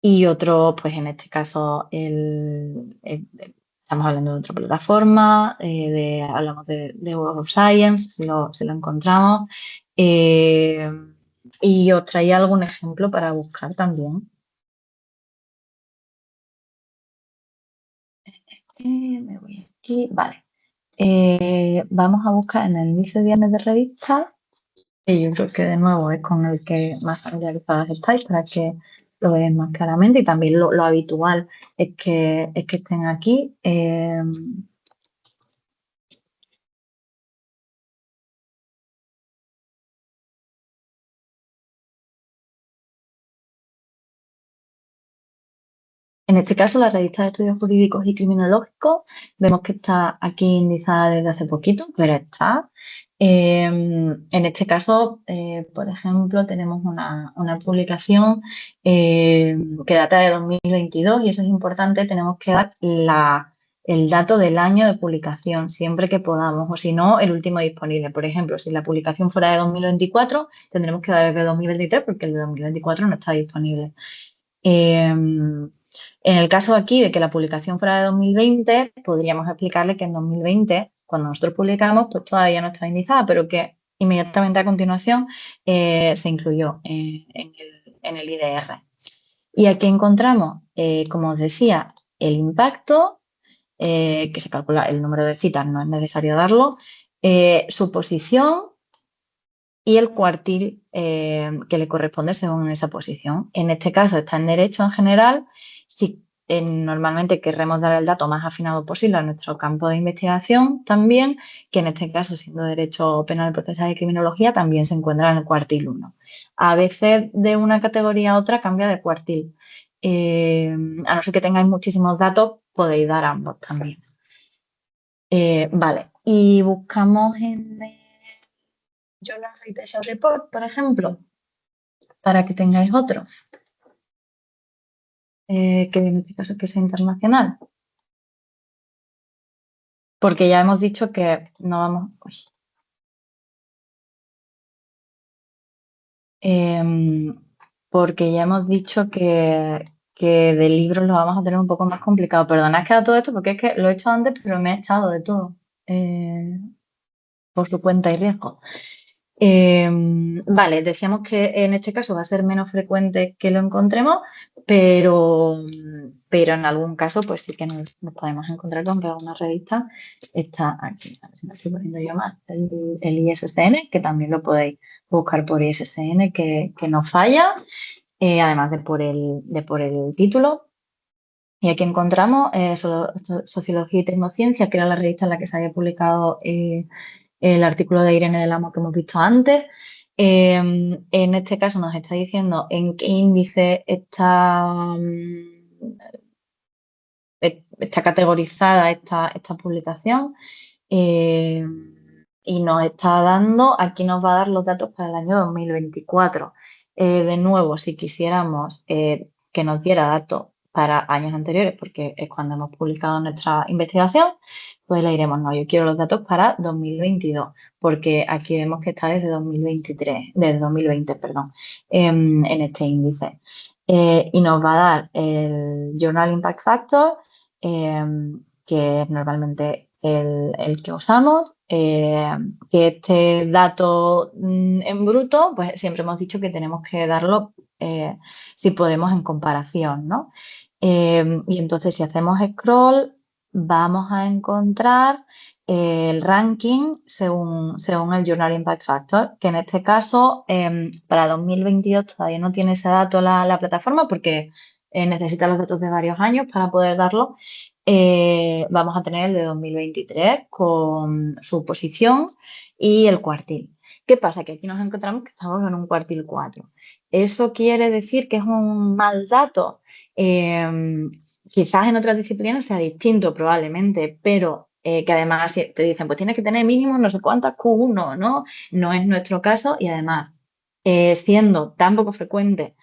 Y otro, pues en este caso, estamos hablando de otra plataforma, hablamos de Web of Science, si lo encontramos. Y os traía algún ejemplo para buscar también. Me voy aquí, vale. Vamos a buscar en el índice de viernes de revistas, que yo creo que de nuevo es con el que más familiarizadas estáis para que lo veáis más claramente, y también lo habitual es que estén aquí. En este caso, la revista de estudios jurídicos y criminológicos, vemos que está aquí indizada desde hace poquito, pero está. En este caso, por ejemplo, tenemos una publicación que data de 2022, y eso es importante, tenemos que dar el dato del año de publicación siempre que podamos, o si no, el último disponible. Por ejemplo, si la publicación fuera de 2024, tendremos que dar el de 2023 porque el de 2024 no está disponible. En el caso aquí de que la publicación fuera de 2020, podríamos explicarle que en 2020, cuando nosotros publicamos, pues todavía no estaba indizada, pero que inmediatamente a continuación se incluyó en el IDR. Y aquí encontramos, como os decía, el impacto, que se calcula el número de citas, no es necesario darlo, su posición y el cuartil que le corresponde según esa posición. En este caso está en derecho en general. Si normalmente querremos dar el dato más afinado posible a nuestro campo de investigación también, que en este caso, siendo derecho penal, procesal y criminología, también se encuentra en el cuartil 1. A veces de una categoría a otra cambia de cuartil. A no ser que tengáis muchísimos datos, podéis dar ambos también. Vale, y buscamos en Journal Citation Report, por ejemplo, para que tengáis otro, que en este caso que sea internacional. Porque ya hemos dicho que no vamos... Uy. porque ya hemos dicho que de libros lo vamos a tener un poco más complicado. Perdona, es que a todo esto, porque es que lo he hecho antes, pero me he echado de todo por su cuenta y riesgo. Vale, decíamos que en este caso va a ser menos frecuente que lo encontremos, pero en algún caso pues sí que nos podemos encontrar con que alguna revista está aquí. A ver si me estoy poniendo yo más. El ISSN, que también lo podéis buscar por ISSN, que no falla, además de por el título. Y aquí encontramos Sociología y Tecnociencia, que era la revista en la que se había publicado el artículo de Irene del Amo que hemos visto antes. En este caso nos está diciendo en qué índice está categorizada esta publicación. eh, y nos está dando, aquí nos va a dar los datos para el año 2024. De nuevo, si quisiéramos que nos diera datos para años anteriores, porque es cuando hemos publicado nuestra investigación, pues le diremos, no, yo quiero los datos para 2022, porque aquí vemos que está desde 2023, desde 2020, perdón, en este índice. Y nos va a dar el Journal Impact Factor, que es normalmente el que usamos, que este dato en bruto, pues siempre hemos dicho que tenemos que darlo, si podemos, en comparación, ¿no? Y entonces si hacemos scroll, vamos a encontrar el ranking según el Journal Impact Factor, que en este caso para 2022 todavía no tiene ese dato la plataforma porque necesita los datos de varios años para poder darlo. Vamos a tener el de 2023 con su posición y el cuartil. ¿Qué pasa? Que aquí nos encontramos que estamos en un cuartil 4. ¿Eso quiere decir que es un mal dato? Quizás en otras disciplinas sea distinto probablemente, pero que además te dicen, pues tienes que tener mínimo no sé cuántas Q1, ¿no? No es nuestro caso y además, siendo tan poco frecuente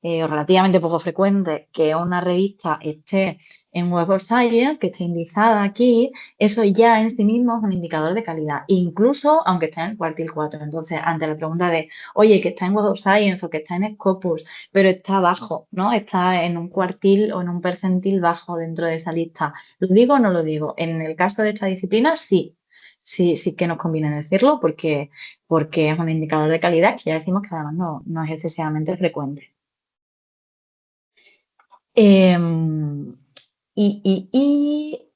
o relativamente poco frecuente que una revista esté en Web of Science, que esté indizada aquí, eso ya en sí mismo es un indicador de calidad, incluso aunque esté en el cuartil 4. Entonces, ante la pregunta de, oye, que está en Web of Science o que está en Scopus, pero está bajo, ¿no? Está en un cuartil o en un percentil bajo dentro de esa lista. ¿Lo digo o no lo digo? En el caso de esta disciplina, sí. Sí, sí que nos conviene decirlo porque es un indicador de calidad que ya decimos que además no es excesivamente frecuente. Em, y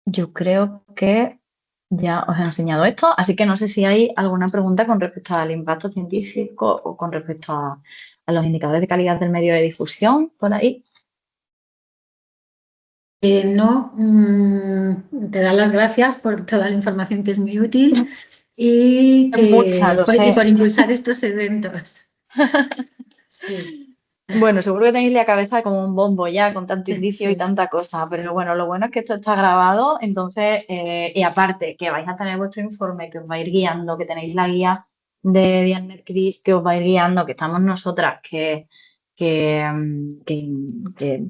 yo creo que ya os he enseñado esto, así que no sé si hay alguna pregunta con respecto al impacto científico o con respecto a los indicadores de calidad del medio de difusión por ahí. No, te dan las gracias por toda la información que es muy útil y, Mucha, lo y sé. por impulsar estos eventos. Sí. Bueno, seguro que tenéis la cabeza como un bombo ya con tanto indicio y Sí. tanta cosa, pero bueno, lo bueno es que esto está grabado, entonces, y aparte que vais a tener vuestro informe que os va a ir guiando, que tenéis la guía de Diane Cris que os va a ir guiando, que estamos nosotras, que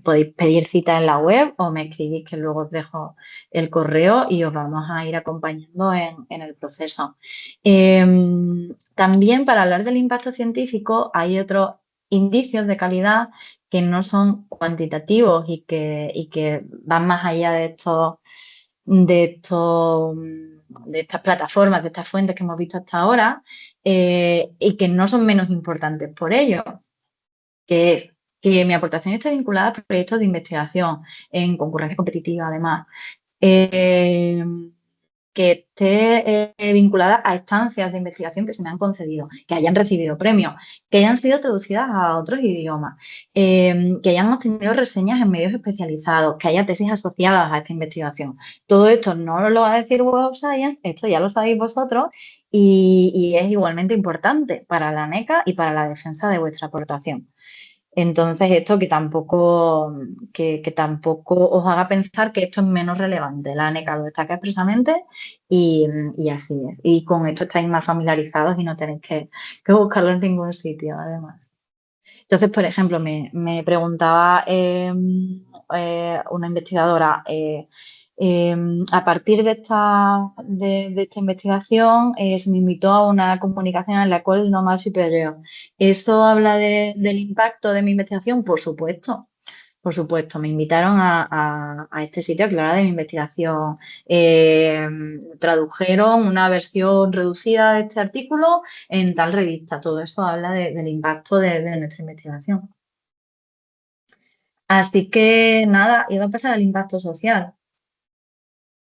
podéis pedir cita en la web o me escribís que luego os dejo el correo y os vamos a ir acompañando en el proceso. También para hablar del impacto científico hay otros indicios de calidad que no son cuantitativos y que van más allá de estas plataformas, de estas fuentes que hemos visto hasta ahora, y que no son menos importantes por ello, que es que mi aportación está vinculada a proyectos de investigación en concurrencia competitiva, además. Eh, que esté vinculada a estancias de investigación que se me han concedido, que hayan recibido premios, que hayan sido traducidas a otros idiomas, que hayan obtenido reseñas en medios especializados, que haya tesis asociadas a esta investigación. Todo esto no lo va a decir Web of Science, esto ya lo sabéis vosotros y es igualmente importante para la NECA y para la defensa de vuestra aportación. Entonces, esto que tampoco os haga pensar que esto es menos relevante. La ANECA lo destaca expresamente y así es. Y con esto estáis más familiarizados y no tenéis que buscarlo en ningún sitio, además. Entonces, por ejemplo, me preguntaba una investigadora A partir de esta investigación se me invitó a una comunicación en la cual no más superior. ¿Esto habla del impacto de mi investigación? Por supuesto. Por supuesto, me invitaron a este sitio a que hablara de mi investigación. Tradujeron una versión reducida de este artículo en tal revista. Todo eso habla del impacto de nuestra investigación. Así que nada, iba a pasar al impacto social.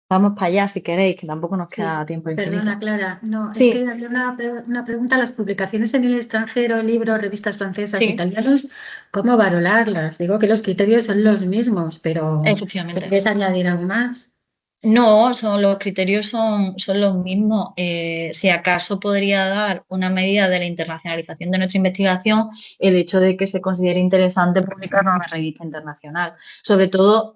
Vamos para allá si queréis, que tampoco nos Sí, queda tiempo perdona, infinito. Clara. No, es Sí, que había una pregunta. Las publicaciones en el extranjero, libros, revistas francesas, sí, italianos, ¿cómo valorarlas? Digo que los criterios son los mismos, pero efectivamente. ¿quieres añadir algo más? No, los criterios son los mismos. Si acaso podría dar una medida de la internacionalización de nuestra investigación el hecho de que se considere interesante publicar en una revista internacional. Sobre todo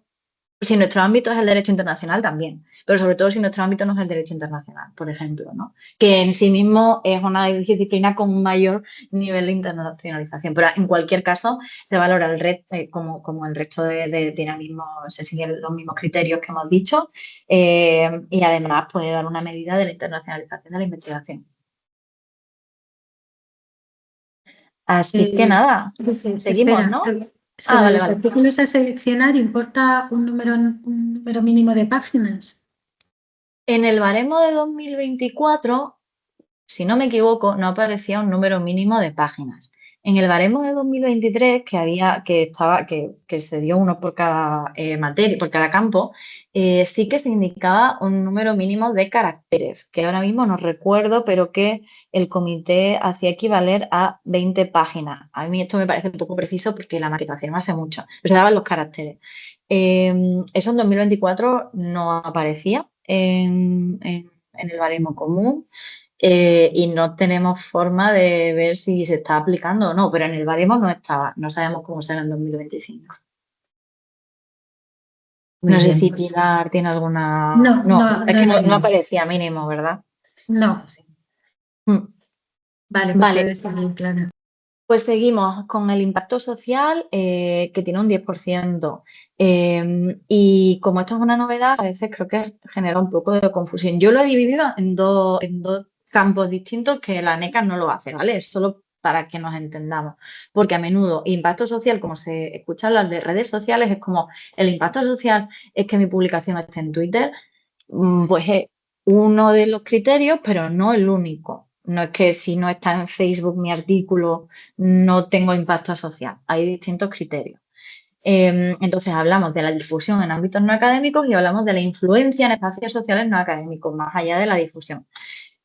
si nuestro ámbito es el derecho internacional también, pero sobre todo si nuestro ámbito no es el derecho internacional, por ejemplo, ¿no? Que en sí mismo es una disciplina con un mayor nivel de internacionalización. Pero en cualquier caso se valora el resto, como el resto de dinamismo, se siguen los mismos criterios que hemos dicho, y además puede dar una medida de la internacionalización de la investigación. Así que nada, Dice, seguimos, espera, ¿no? Ah, sobre vale, los vale. artículos a seleccionar, ¿importa un número mínimo de páginas? En el baremo de 2024, si no me equivoco, no aparecía un número mínimo de páginas. En el baremo de 2023, que se dio uno por cada materia, por cada campo, sí que se indicaba un número mínimo de caracteres, que ahora mismo no recuerdo, pero que el comité hacía equivaler a 20 páginas. A mí esto me parece un poco preciso porque la maquetación hace mucho, pero se daban los caracteres. Eso en 2024 no aparecía en el baremo común. Y no tenemos forma de ver si se está aplicando o no, pero en el baremo no estaba, no sabemos cómo será en 2025. Muy No sé bien. si Pilar tiene alguna... No, No, no, es no que hay no más. aparecía mínimo, ¿verdad? No. Sí. Mm. Vale, pues Vale, puedes seguir, Clara. pues seguimos con el impacto social que tiene un 10%. Y como esto es una novedad, a veces creo que genera un poco de confusión. Yo lo he dividido en dos campos distintos que la NECA no lo hace, ¿vale? Es solo para que nos entendamos. Porque a menudo impacto social, como se escucha hablar de redes sociales, es como el impacto social es que mi publicación esté en Twitter, pues es uno de los criterios, pero no el único. No es que si no está en Facebook mi artículo no tengo impacto social. Hay distintos criterios. Entonces hablamos de la difusión en ámbitos no académicos y hablamos de la influencia en espacios sociales no académicos, más allá de la difusión.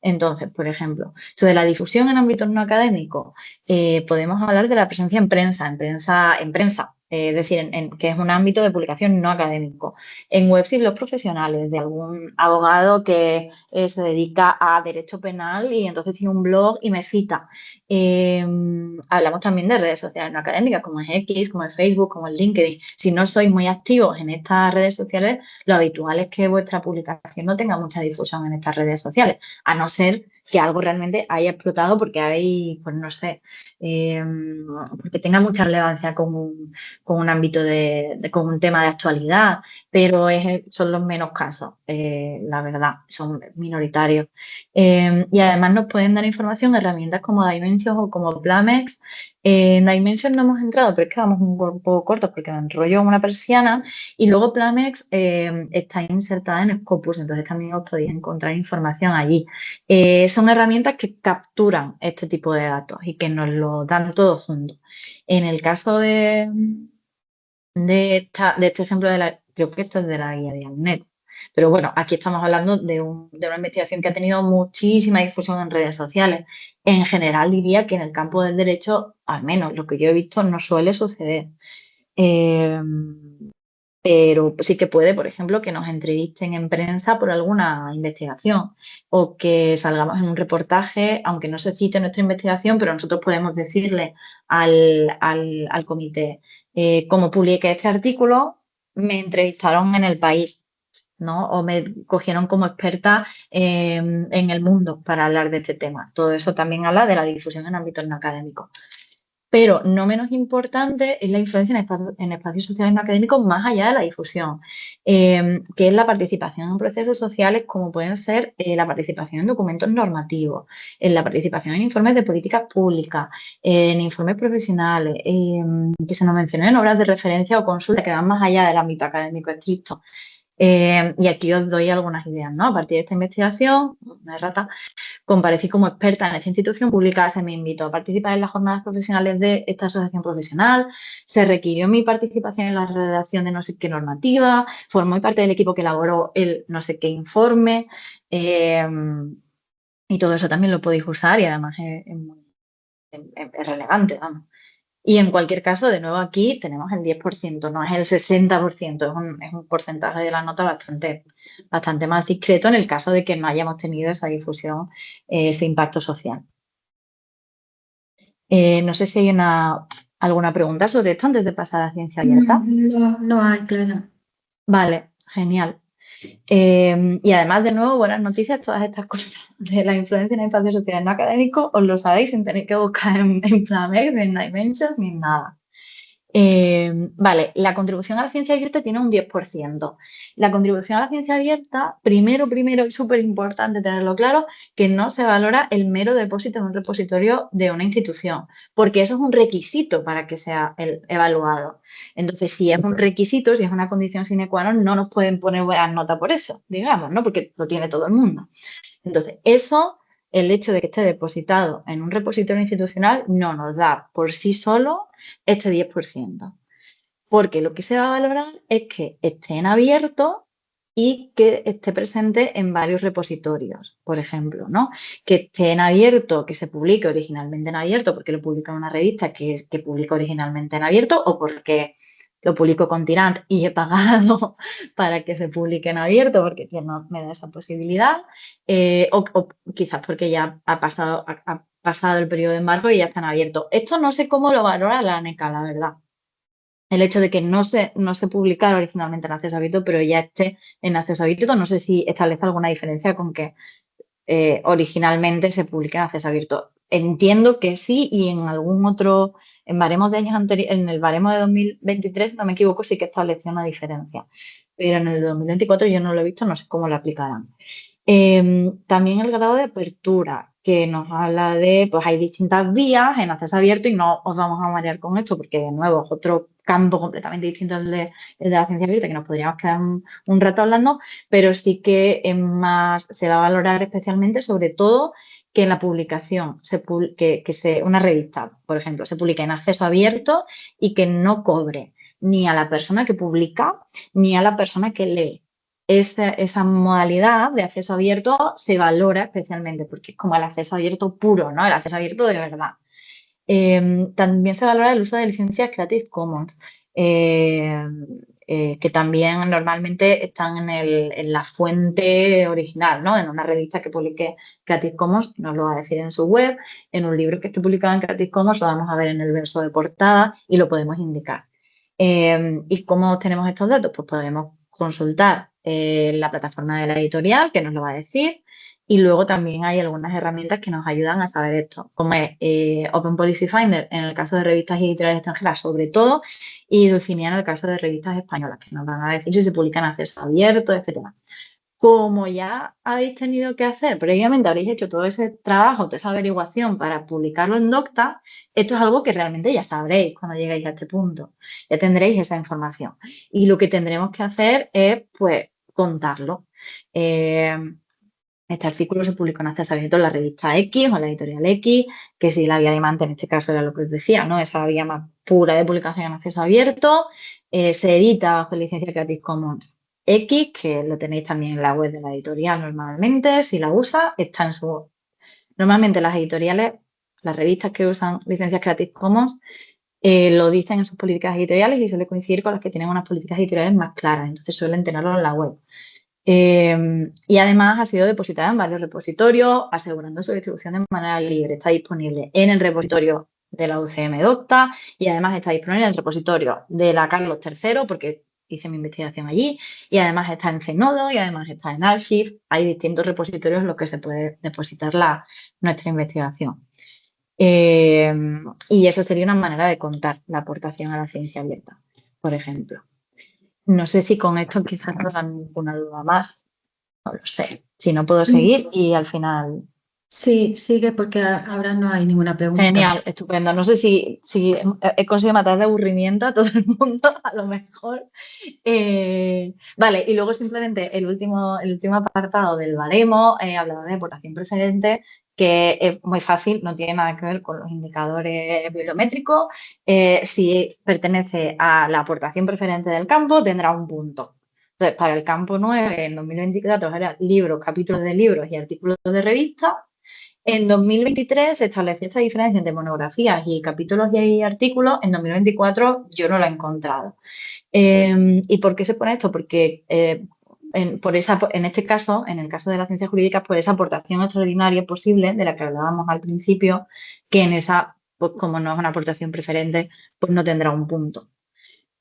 Entonces, por ejemplo, sobre la difusión en ámbitos no académicos, podemos hablar de la presencia en prensa, es decir, que es un ámbito de publicación no académico, en webs y blogs profesionales, de algún abogado que se dedica a derecho penal y entonces tiene un blog y me cita. Hablamos también de redes sociales no académicas, como es X, como es Facebook, como es LinkedIn. Si no sois muy activos en estas redes sociales, lo habitual es que vuestra publicación no tenga mucha difusión en estas redes sociales, a no ser que algo realmente haya explotado porque hay, pues no sé, eh, porque tenga mucha relevancia con un ámbito con un tema de actualidad, pero son los menos casos, la verdad, son minoritarios. Y además nos pueden dar información herramientas como Dimension o como Plamex. En Dimension no hemos entrado, pero es que vamos un poco cortos porque me enrollo una persiana. Y luego Plamex está insertada en Scopus, entonces también os podéis encontrar información allí. Son herramientas que capturan este tipo de datos y que nos lo dan todos juntos. En el caso de este ejemplo creo que esto es de la guía de ANET, pero bueno, aquí estamos hablando de una investigación que ha tenido muchísima difusión en redes sociales. En general diría que en el campo del derecho, al menos lo que yo he visto, no suele suceder. Eh, pero sí que puede, por ejemplo, que nos entrevisten en prensa por alguna investigación o que salgamos en un reportaje, aunque no se cite nuestra investigación, pero nosotros podemos decirle al comité, como publiqué este artículo, me entrevistaron en El País, ¿no? O me cogieron como experta en el mundo para hablar de este tema. Todo eso también habla de la difusión en ámbitos no académicos. Pero no menos importante es la influencia en espacios sociales no académicos más allá de la difusión, que es la participación en procesos sociales como pueden ser la participación en documentos normativos, en la participación en informes de políticas públicas, en informes profesionales, que se nos mencionen en obras de referencia o consulta que van más allá del ámbito académico estricto. Y aquí os doy algunas ideas, ¿no? A partir de esta investigación, una rata, comparecí como experta en esta institución pública, se me invitó a participar en las jornadas profesionales de esta asociación profesional, se requirió mi participación en la redacción de no sé qué normativa, formé parte del equipo que elaboró el no sé qué informe, eh, y todo eso también lo podéis usar y además es relevante, vamos. Y en cualquier caso, de nuevo aquí tenemos el 10%, no es el 60%, es un porcentaje de la nota bastante más discreto en el caso de que no hayamos tenido esa difusión, ese impacto social. No sé si hay alguna pregunta sobre esto antes de pasar a ciencia abierta. No, no hay, claro. Vale, genial. Y además, de nuevo, buenas noticias, todas estas cosas de la influencia en espacios sociales no académicos, os lo sabéis sin tener que buscar en Plamex, ni en Dimensions, ni en nada. Vale, la contribución a la ciencia abierta tiene un 10%. La contribución a la ciencia abierta, primero, y súper importante tenerlo claro, que no se valora el mero depósito en un repositorio de una institución, porque eso es un requisito para que sea evaluado. Entonces, si es un requisito, si es una condición sine qua non, no nos pueden poner buenas notas por eso, digamos, ¿no? Porque lo tiene todo el mundo. Entonces, eso, el hecho de que esté depositado en un repositorio institucional, no nos da por sí solo este 10%. Porque lo que se va a valorar es que esté en abierto y que esté presente en varios repositorios, por ejemplo, ¿no? Que esté en abierto, que se publique originalmente en abierto, porque lo publica en una revista que publica originalmente en abierto o porque lo publico con Tirant y he pagado para que se publique en abierto porque no me da esa posibilidad, o quizás porque ya ha pasado el periodo de embargo y ya está en abierto. Esto no sé cómo lo valora la ANECA, la verdad. El hecho de que no se publicara originalmente en acceso abierto, pero ya esté en acceso abierto, no sé si establece alguna diferencia con que originalmente se publique en acceso abierto. Entiendo que sí, y en algún otro, en baremos de años anteriores, en el baremo de 2023, si no me equivoco, sí que estableció una diferencia. Pero en el 2024 yo no lo he visto, no sé cómo lo aplicarán. También el grado de apertura, que nos habla de, pues hay distintas vías en acceso abierto y no os vamos a marear con esto porque, de nuevo, es otro campo completamente distinto al de la ciencia abierta, que nos podríamos quedar un rato hablando, pero sí que se va a valorar especialmente, sobre todo, que en la publicación, una revista, por ejemplo, se publique en acceso abierto y que no cobre ni a la persona que publica ni a la persona que lee. Esa modalidad de acceso abierto se valora especialmente porque es como el acceso abierto puro, ¿no? El acceso abierto de verdad. También se valora el uso de licencias Creative Commons, que también normalmente están en la fuente original, ¿no? En una revista que publique Creative Commons nos lo va a decir en su web, en un libro que esté publicado en Creative Commons lo vamos a ver en el verso de portada y lo podemos indicar. ¿Y cómo obtenemos estos datos? Pues podemos consultar la plataforma de la editorial, que nos lo va a decir, y luego también hay algunas herramientas que nos ayudan a saber esto, como es Open Policy Finder en el caso de revistas editoriales extranjeras sobre todo, y Dulcinea en el caso de revistas españolas, que nos van a decir si se publican a acceso abierto, etcétera. Como ya habéis tenido que hacer previamente, habréis hecho todo ese trabajo, toda esa averiguación para publicarlo en Docta, esto es algo que realmente ya sabréis cuando lleguéis a este punto. Ya tendréis esa información. Y lo que tendremos que hacer es, pues, contarlo. Este artículo se publicó en acceso abierto en la revista X o en la editorial X, que si la vía de Imante en este caso era lo que os decía, ¿no? Esa vía más pura de publicación en acceso abierto, se edita bajo licencia Creative Commons X, que lo tenéis también en la web de la editorial normalmente, si la usa, está en su... Normalmente las editoriales, las revistas que usan licencias Creative Commons, lo dicen en sus políticas editoriales y suele coincidir con las que tienen unas políticas editoriales más claras, entonces suelen tenerlo en la web. Y además ha sido depositada en varios repositorios, asegurando su distribución de manera libre. Está disponible en el repositorio de la UCM Docta y además está disponible en el repositorio de la Carlos III, porque hice mi investigación allí, y además está en Zenodo y además está en Archive. Hay distintos repositorios en los que se puede depositar nuestra investigación. Y esa sería una manera de contar la aportación a la ciencia abierta, por ejemplo. No sé si con esto quizás no dan ninguna duda más, no lo sé. Si no, puedo seguir y al final... Sí, sigue porque ahora no hay ninguna pregunta. Genial, estupendo. No sé si he conseguido matar de aburrimiento a todo el mundo, a lo mejor. Vale, y luego simplemente el último apartado del baremo hablaba de aportación preferente, que es muy fácil, no tiene nada que ver con los indicadores bibliométricos. Si pertenece a la aportación preferente del campo, tendrá un punto. Entonces, para el campo 9, en 2024, eran libros, capítulos de libros y artículos de revistas. En 2023 se estableció esta diferencia entre monografías y capítulos y artículos. En 2024 yo no la he encontrado. ¿Y por qué se pone esto? Porque en este caso, en el caso de las ciencias jurídicas, por esa aportación extraordinaria posible de la que hablábamos al principio, que en esa, pues como no es una aportación preferente, pues no tendrá un punto.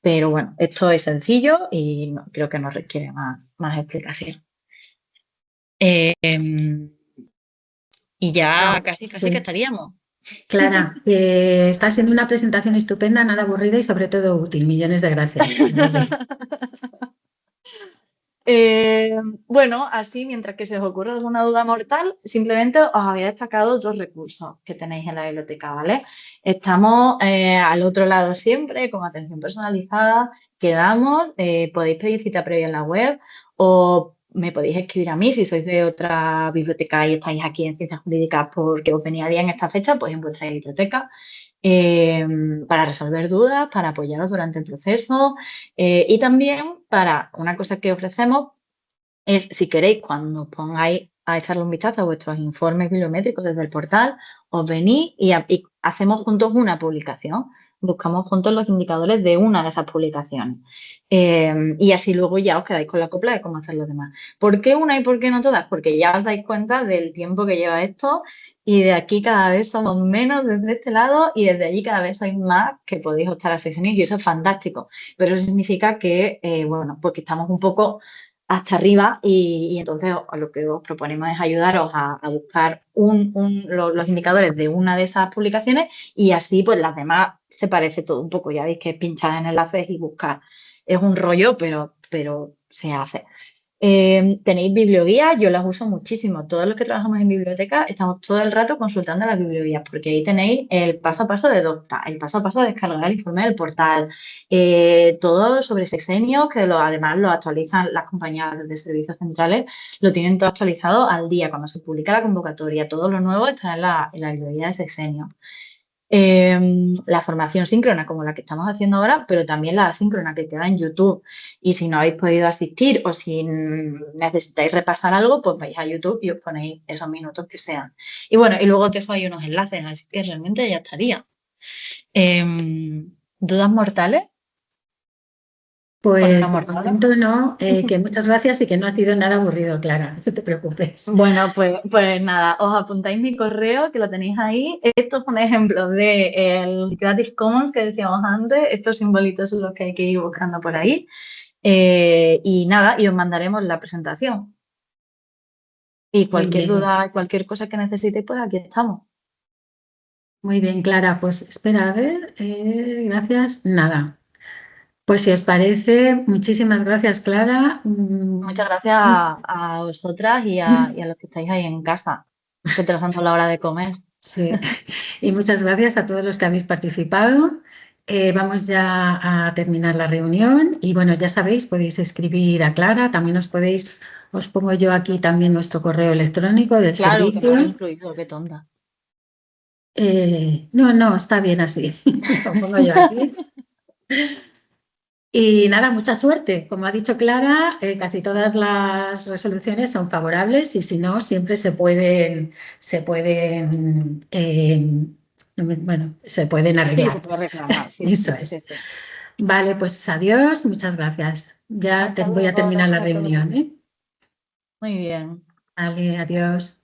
Pero bueno, esto es sencillo y creo que no requiere más explicación. Y ya casi Sí. que estaríamos. Clara, está siendo una presentación estupenda, nada aburrida y sobre todo útil. Millones de gracias. Bueno, así, mientras que se os ocurra alguna duda mortal, simplemente os había destacado dos recursos que tenéis en la biblioteca, ¿vale? Estamos al otro lado siempre, con atención personalizada, quedamos, podéis pedir cita previa en la web o me podéis escribir a mí si sois de otra biblioteca y estáis aquí en Ciencias Jurídicas porque os venía bien esta fecha, pues en vuestra biblioteca. Para resolver dudas, para apoyaros durante el proceso y también para una cosa que ofrecemos es, si queréis, cuando pongáis a echarle un vistazo a vuestros informes bibliométricos desde el portal, os venís y hacemos juntos una publicación. Buscamos juntos los indicadores de una de esas publicaciones. Y así luego ya os quedáis con la copla de cómo hacer los demás. ¿Por qué una y por qué no todas? Porque ya os dais cuenta del tiempo que lleva esto y de aquí cada vez somos menos desde este lado y desde allí cada vez sois más que podéis optar a sesiones y eso es fantástico. Pero eso significa que, bueno, pues que estamos un poco hasta arriba y entonces lo que os proponemos es ayudaros a buscar los indicadores de una de esas publicaciones y así pues las demás se parece todo un poco, ya veis que es pinchar en enlaces y buscar. Es un rollo, pero se hace. Tenéis biblioguías, yo las uso muchísimo. Todos los que trabajamos en biblioteca estamos todo el rato consultando las biblioguías porque ahí tenéis el paso a paso de Docta, el paso a paso de descargar el informe del portal, todo sobre sexenios que además lo actualizan las compañías de servicios centrales, lo tienen todo actualizado al día cuando se publica la convocatoria. Todo lo nuevo está en la biblioguía de sexenios. La formación síncrona como la que estamos haciendo ahora, pero también la asíncrona que queda en YouTube. Y si no habéis podido asistir o si necesitáis repasar algo, pues vais a YouTube y os ponéis esos minutos que sean. Y bueno, y luego os dejo ahí unos enlaces, así que realmente ya estaría. ¿Dudas mortales? Pues de momento no, que muchas gracias y que no ha sido nada aburrido, Clara, no te preocupes. Bueno, pues nada, os apuntáis mi correo, que lo tenéis ahí. Esto es un ejemplo del Creative Commons que decíamos antes. Estos simbolitos son los que hay que ir buscando por ahí. Y nada, y os mandaremos la presentación. Y cualquier duda, cualquier cosa que necesitéis, pues aquí estamos. Muy bien, Clara, pues espera, a ver, gracias, nada. Pues si os parece, muchísimas gracias, Clara. Muchas gracias a vosotras y a los que estáis ahí en casa, retrasando la hora de comer. Sí, y muchas gracias a todos los que habéis participado. Vamos ya a terminar la reunión y bueno, ya sabéis, podéis escribir a Clara, también os pongo yo aquí también nuestro correo electrónico del servicio. Claro, que no incluido, qué tonta. No, está bien así, lo pongo yo aquí. Y nada, mucha suerte. Como ha dicho Clara, casi todas las resoluciones son favorables y si no, siempre se pueden arreglar. Sí, se puede reclamar. Sí, Eso es. Sí. Vale, pues adiós, muchas gracias. Ya voy a terminar la reunión, ¿eh? Muy bien. Vale, adiós.